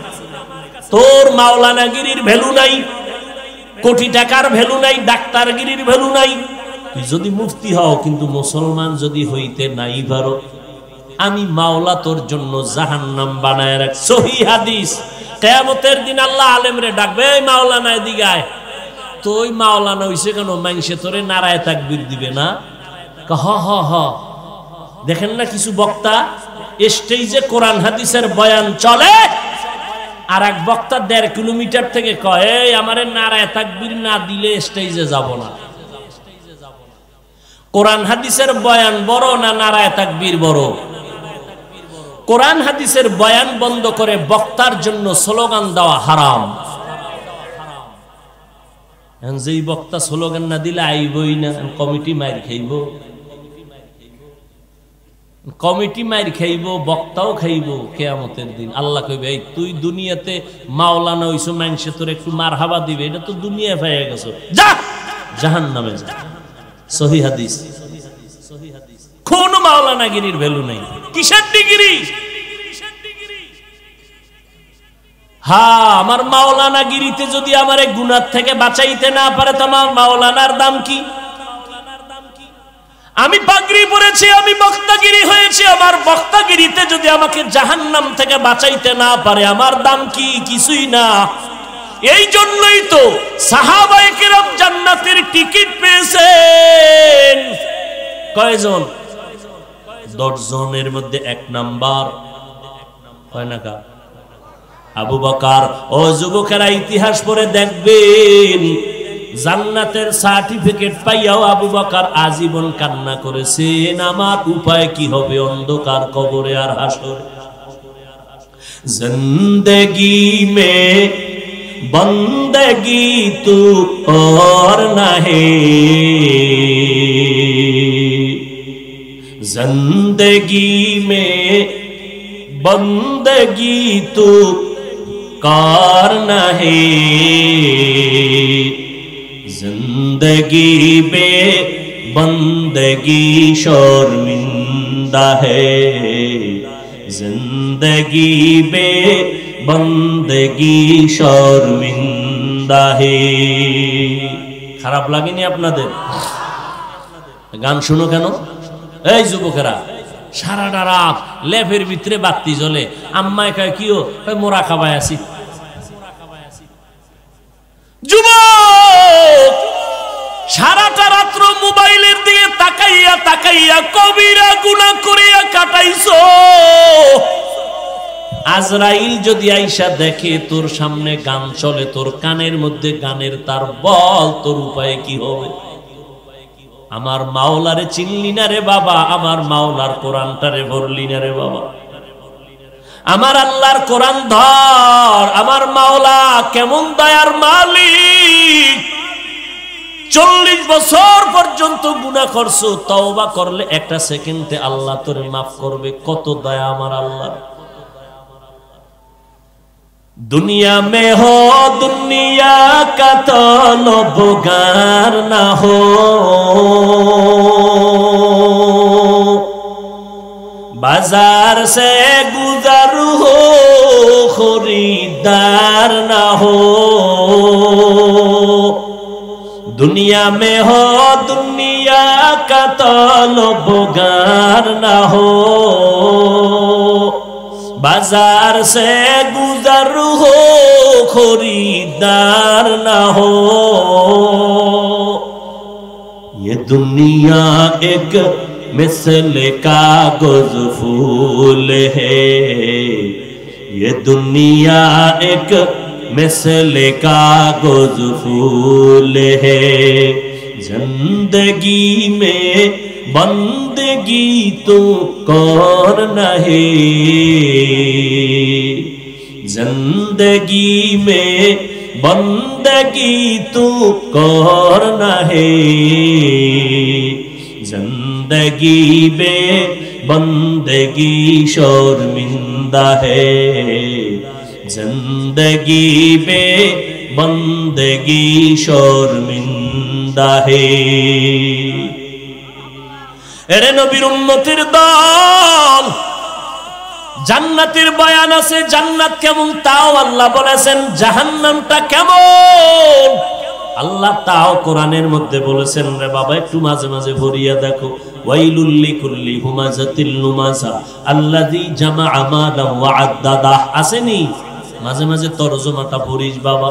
তোর মাওলানাগিরির ভ্যালু নাই, কোটি টাকার ভ্যালু নাই, ডাক্তারগিরির ভ্যালু নাই। তুই যদি মুফতি হও কিন্তু মুসলমান যদি হইতে নাই পারো, আমি মাওলা তোর জন্য জাহান্নাম বানায় রাখ। সহিহ হাদিস। কিয়ামতের দিন আল্লাহ আলেমরে ডাকবে, এই মাওলানা এদিকে আয়। তো ওই মাওলানা হইছে কেন? মাইনসে তোরে নারায়ে তাকবীর দিবে না? হ হ হ। দেখেন না কিছু বক্তা স্টেজে কোরআন হাদিসের বয়ান চলে, আর এক বক্তা 1.5 কিলোমিটার থেকে কয় এই আমারে নারায়ে তাকবীর না দিলে স্টেজে যাব না। কোরআন হাদিসের বয়ান বড় না নারায়ে তাকবীর বড়? কোরআন হাদিসের বয়ান বন্ধ করে বক্তার জন্য স্লোগান দেওয়া হারাম। যেই বক্তা স্লোগান না দিলে আইবই না, কমিটি মাইর খাইব, কমিটি মাইর খাইব, বক্তাও খাইব কিয়ামতের দিন। আল্লাহ কইবে এই তুই দুনিয়াতে মাওলানা হইছো, মানুষে তোর একটু মারহাবা দিবে, এটা তো দুনিয়া পেয়ে গেছো, যা জাহান্নামে যা। সহিহ হাদিস। কোন মাওলানাগিরির ভ্যালু নাই। কিসের ডিগ্রি? হ্যাঁ, আমার মাওলানাগিরিতে যদি আমার গুনাহ থেকে বাঁচাইতে না পারে তো আমার মাওলানার দাম কি? আমি পাগড়ি পরেছি, আমি বক্তাগিরি হয়েছি, আমার বক্তাগিরিতে যদি আমাকে জাহান্নাম থেকে বাঁচাইতে না পারে আমার দাম কি? কিছুই না। এই জন্যই তো সাহাবায়ে কেরাম জান্নাতের টিকিট পেয়েছেন। কয়জন? 10 জনের মধ্যে 1 নাম্বার হয় না কা? আবু বকর। ও যুবকেরা ইতিহাস পড়ে দেখবেন, জান্নাতের সার্টিফিকেট পাইয়াও আবু বকর আজীবন কান্না করেছেন, আমার উপায় কি হবে অন্ধকার কবরে আর হাসরে। জিন্দেগি মে বন্দেগি তু और ना है, जिंदगी में बंदगी तू करना है, जिंदगी बे बंदगी शर्मिंदा है, जिंदगी बे बंदगी शर्मिंदा है। খারাপ লাগেনি আপনাদের? গান শুনো কেন? এই যুবকেরা সারাটা রাত লেফের ভিতরে বাতি জ্বলে, আম্মায় কয় কিও? মোরা খাবায় আছি। যুবক সারাটা রাত্র মোবাইলের দিকে তাকাইয়া তাকাইয়া কবিরা গুনাহ করিয়া কাটাইছো। আজরাইল যদি আইসা দেখে তোর সামনে গান চলে, তোর কানের মধ্যে গানের তার, বল তোর উপায় কি হবে? আমার মাওলারে চিনলি না রে বাবা, আমার মাওলার কোরআনটারে ভরলি না রে বাবা, আমার আল্লাহর কোরআন ধর। আমার মাওলা কেমন দয়ার মালিক, 40 বছর পর্যন্ত গুনাহ করছো, তওবা করলে একটা সেকেন্ডে আল্লাহ তোরে মাফ করবে। কত দয়া আমার আল্লাহ। दुनिया में हो दुनिया का तलबगार ना हो, बाजार से गुजर हो खरीदार ना हो, दुनिया में हो दुनिया का तलबगार ना हो, बाजार से गुजर हो खरीदार ना हो। ये दुनिया एक मिसले कागज फूल है, ये दुनिया एक मिसले कागज फूल है। जिंदगी में बंदगी तो करना है, जिंदगी में बंदगी तो करना है। जिंदगी में बंदगी शर्मिंदा है, जिंदगी में बंदगी शर्मिंदा है। এরে নবীর উম্মতের দল, জান্নাতের বয়ান আছে, জান্নাত কেমন তাও আল্লাহ বলেছেন, জাহান্নামটা কেমন আল্লাহ তাও কোরআনের মধ্যে বলেছেন। রে বাবা একটু মাঝে মাঝে ভরিয়া দেখো, ওয়াইলুল লিকুল্লি হুমাযাতিল লুমাযা আল্লাযী জামাআ মালান ওয়া আদ্দাদা, আসেনি? মাঝে মাঝে তরজমাটা পড়িস বাবা,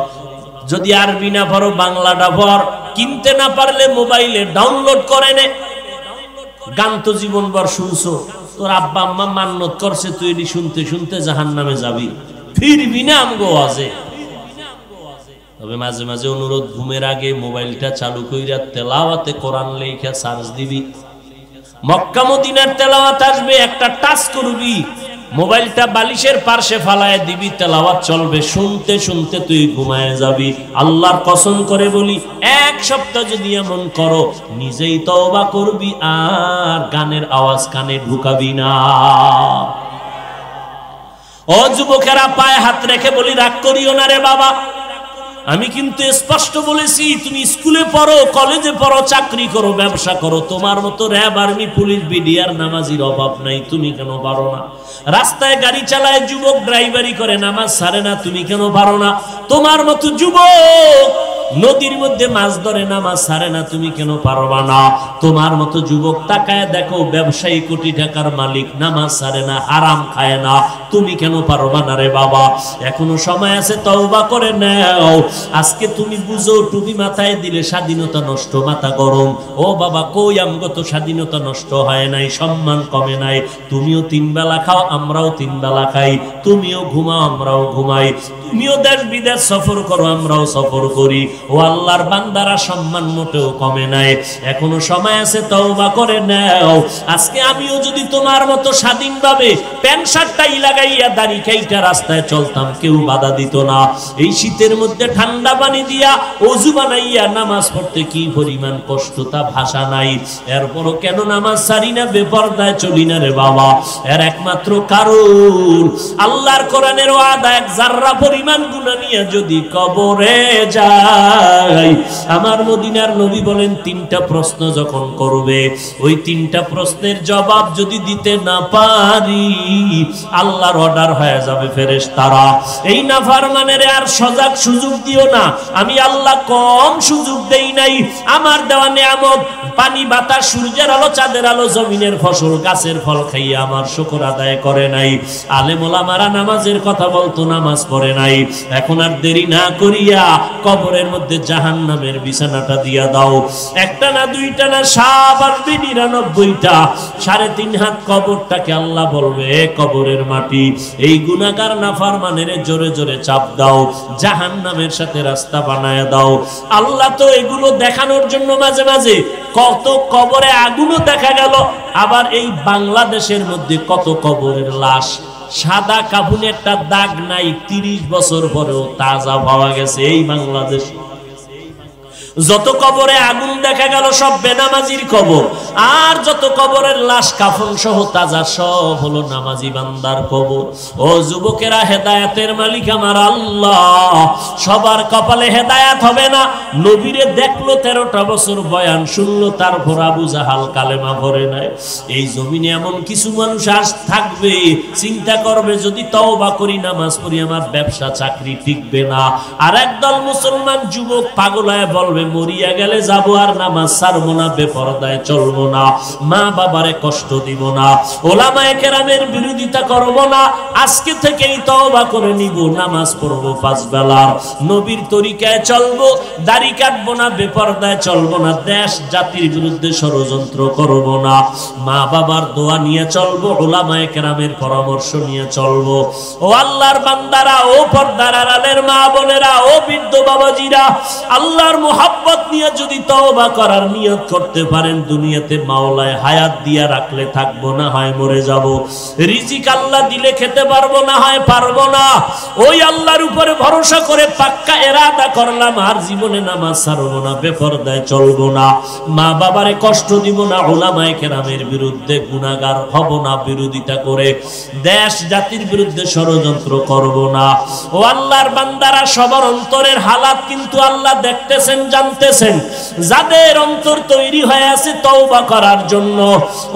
যদি আরবি না পারো বাংলাটা পড়, কিনতে না পারলে মোবাইলে ডাউনলোড করে নে। গান তো জীবনভর শুনছো, তোর আব্বা আম্মা মান্নত করছে, তুই এটি শুনতে শুনতে জাহান্নামে যাবি, ফিরবি না আমগো আজে। তবে মাঝে মাঝে অনুরোধ, ঘুমের আগে মোবাইলটা চালু কইরা তেলাওয়াতে কোরআন লেখা চার্জ দিবি। মক্কা মদিনার তেলাওয়াত আসবে, একটা টাচ করবি, মোবাইলটা বালিশের পাশে ফালায় দিবি, তেলাওয়াত চলবে, শুনতে শুনতে তুই ঘুমায় যাবি। আল্লাহর কসম করে বলি, এক সপ্তাহ যদি এমন করো, নিজেই তওবা করবি আর গানের আওয়াজ কানে ঢুকাবি না। ও যুবকেরা, পায়ে হাত রেখে বলি, রাগ করিও না রে বাবা। আমি কিন্তু স্পষ্ট বলেছি, তুমি স্কুলে পড়ো, কলেজে পড়ো, চাকরি করো, ব্যবসা করো, তোমার মতো র‍্যাব, আর্মি, পুলিশ, বিডিআর নামাজির অভাব নাই, তুমি কেন পারো না? রাস্তায় গাড়ি চালায় যুবক, ড্রাইভারি করে, নামাজ ছাড়ে না, তুমি কেন পারো না? তোমার মতো যুবক নদীর মধ্যে মাছ ধরে, নামাজ ছাড়ে না, তুমি কেন পারবা না? তোমার মতো যুবক তাকায় দেখো, ব্যবসায়ী, কোটি টাকার মালিক, নামাজ ছাড়ে না, হারাম খায় না, তুমি কেন পারবা না রে বাবা? এখনো সময় আছে, তওবা করে নাও। আজকে তুমি বুঝো, টুপি মাথায় দিলে স্বাধীনতা নষ্ট, মাথা গরম। ও বাবা, কই আমগো তো স্বাধীনতা নষ্ট হয় নাই, সম্মান কমে নাই। তুমিও তিন বেলা খাও, আমরাও তিন বেলা খাই, তুমিও ঘুমাও, আমরাও ঘুমাই, তুমিও দেশ বিদেশ সফর করো, আমরাও সফর করি। ও আল্লাহর বান্দারা, সম্মান মোটেও কমে নাই, এখনো সময় আছে, তওবা করে নাও। আজকে আমিও যদি তোমার মতো স্বাধীনভাবে প্যান্ট শার্টটাই লাগাইয়া দাড়ি কাইটা রাস্তায় চলতাম, কেউ বাধা দিত না। এই শীতের মধ্যে ঠান্ডা পানি দিয়া ওযু বানাইয়া নামাজ পড়তে কি পরিমাণ কষ্ট, তা ভাষা নাই। এরপরও কেন নামাজ ছাড়ি না, বেপরদায় চলি না রে বাবা? এর একমাত্র কারণ, আল্লাহর কোরআনের ওয়াদা, এক জাররা পরিমাণ গুনাহ নিয়ে যদি কবরে যায়, আমার মদিনার নবী বলেন, তিনটা প্রশ্ন যখন করবে, ওই তিনটা প্রশ্নের জবাব যদি দিতে না পারি, আল্লাহর অর্ডার হয়ে যাবে ফেরেশতারা, এই নাফরমানের আর সজাগ সুযোগ দিও না। আমি আল্লাহ কম সুযোগ দেই নাই। আমার দেওয়া নিয়ামত, পানি, বাতাস, সূর্যের আলো, চাঁদের আলো, জমিনের ফসল, গাছের ফল খাইয়া আমার শুকর আদায় করে নাই। আলেম ওলামারা নামাজের কথা বলতো, নামাজ পড়ে নাই। এখন আর দেরি না করিয়া কবরের মধ্যে জাহান্নামের বিছানাটা দিয়া দাও। একটা না, দুইটা না, 99টা, 3.5 হাত কবরটাকে আল্লাহ বলবে, কবরের মাটি, এই গুনাহগার নাফরমানের জোরে জোরে চাপ দাও, জাহান্নামের সাথে রাস্তা বানায় দাও। আল্লাহ তো এগুলো দেখানোর জন্য মাঝে মাঝে কত কবরে আগুনও দেখা গেল। আবার এই বাংলাদেশের মধ্যে কত কবরের লাশ, সাদা কাফনে একটা দাগ নাই, 30 বছর পরেও তাজা পাওয়া গেছে এই বাংলাদেশ। যত কবরে আগুন দেখা গেল সব বেনামাজির কবর, আর যত কবরের লাশ কাফন সহ তাজা সব হলো নামাজি বান্দার কবর। ও যুবকেরা, হেদায়েতের মালিক আমার আল্লাহ, সবার কপালে হেদায়েত হবে না। নবীরে দেখলো, 13টা বছর বয়ান শুনলো, তারপর আবু জাহাল কালেমা পড়ে নাই। এই জমিনে এমন কিছু মানুষ আজ থাকবে, চিন্তা করবে, যদি তওবা করি, নামাজ পড়ি, আমার ব্যবসা চাকরি টিকবে না। আর একদল মুসলমান যুবক পাগল হয়ে বলবে, মরিয়া গেলে যাবো, আর নামাজ ছাড়বো না, বেপরদায় চলবো না, মা বাবারে কষ্ট দিব না, ওলামায়ে কেরামের বিরোধিতা করব না। আজকে থেকেই তওবা করে নিব, নামাজ পড়ব 5 বেলা, নবীর তরিকায় চলবো, দাড়ি কাটবো না, বেপরদায় চলবো না, দেশ জাতির বিরুদ্ধে ষড়যন্ত্র করব না, মা বাবার দোয়া নিয়ে চলবো, ওলামায়ে কেরামের পরামর্শ নিয়ে চলবো। ও আল্লাহর বান্দারা, ও পর্দার আড়ালের মা বোনেরা, ও বৃদ্ধ বাবাজিরা, আল্লাহর মুহাব্বত নিয়ে যদি তওবা করার নিয়ত করতে পারেন, দুনিয়াতে মাওলায় হায়াত দিয়া রাখলে থাকবো, না হয় মরে যাব। রিজিক আল্লাহ দিলে খেতে পারবো, না হয় পারবো না। ওই আল্লাহর উপরে ভরসা করে পাক্কা ইরাদা করলাম, আর জীবনে নামাজ ছাড়বো না, বেপরদায় চলবো না, মা বাবারে কষ্ট দিব না, উলামায়ে কেরামের বিরুদ্ধে গুনাহগার হব না, বিরোধিতা করে দেশ জাতির বিরুদ্ধে ষড়যন্ত্র করব না। ও আল্লাহর বান্দারা, সবার অন্তরের হালাত কিন্তু আল্লাহ দেখতেছেন, জানতেছেন। যাদের অন্তর তৈরি হয়ে আছে তওবা করার জন্য,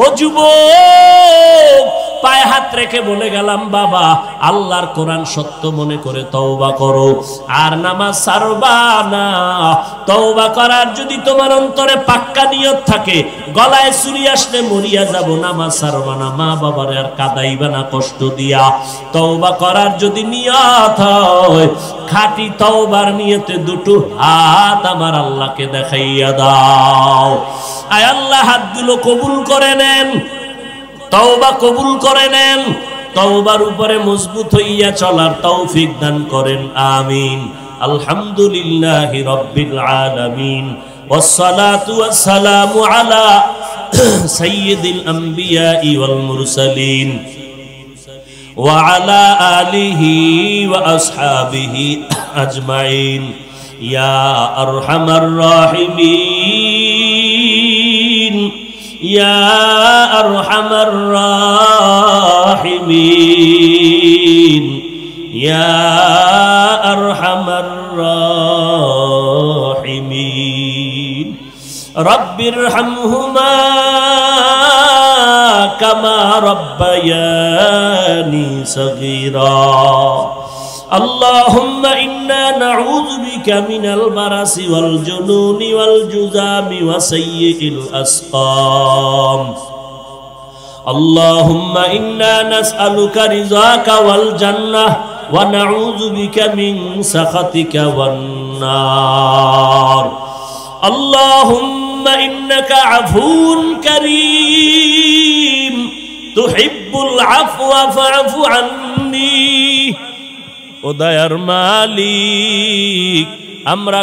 ও যুবক, পায়ে হাত রেখে বলে গেলাম, বাবা, আল্লাহর কোরআন সত্য মনে করে তওবা করো, আর নামাজ ছাড়বা না। তওবা করার যদি তোমার অন্তরে পাক্কা নিয়ত থাকে, গলায় ছুরি আসলে মরিয়া যাব, নামাজ ছাড়বা না, মা বাবারে আর কাঁদাইবা না কষ্ট দিয়া। তওবা করার যদি নিয়ত হয়, খাঁটি তওবার নিয়তে দুটো হাত আমার আল্লাহকে দেখাইয়া দাও। আয় আল্লাহ, হাতগুলো কবুল করে নেন, তওবা কবুল করে নেন, তওবার উপরে মজবুত হইয়া চলার তৌফিক দান করেন, আমিন। আলহামদুলিল্লাহি রাব্বিল আলামিন, ওয়াসসালাতু ওয়াসসালামু আলা সাইয়্যিদিল আমবিয়াই ওয়াল মুরসালিন ওয়া আলা আলিহি ওয়া আসহাবিহি আজমাইন। ইয়া আরহামার রাহিমিন, ইয়া আরহামার রাহিমিন, ইয়া আরহামার রাহিমিন। রব্বিরহামহুমা কামা রব্বায়ানি সগীরা। اللهم إنا نعوذ بك من البرص والجنون والجذام وسيء الأسقام. اللهم إنا نسألك رضاك والجنة ونعوذ بك من سخطك والنار. اللهم إنك عفو كريم تحب العفو فاعف عني. ও দয়ার মালিক, আমরা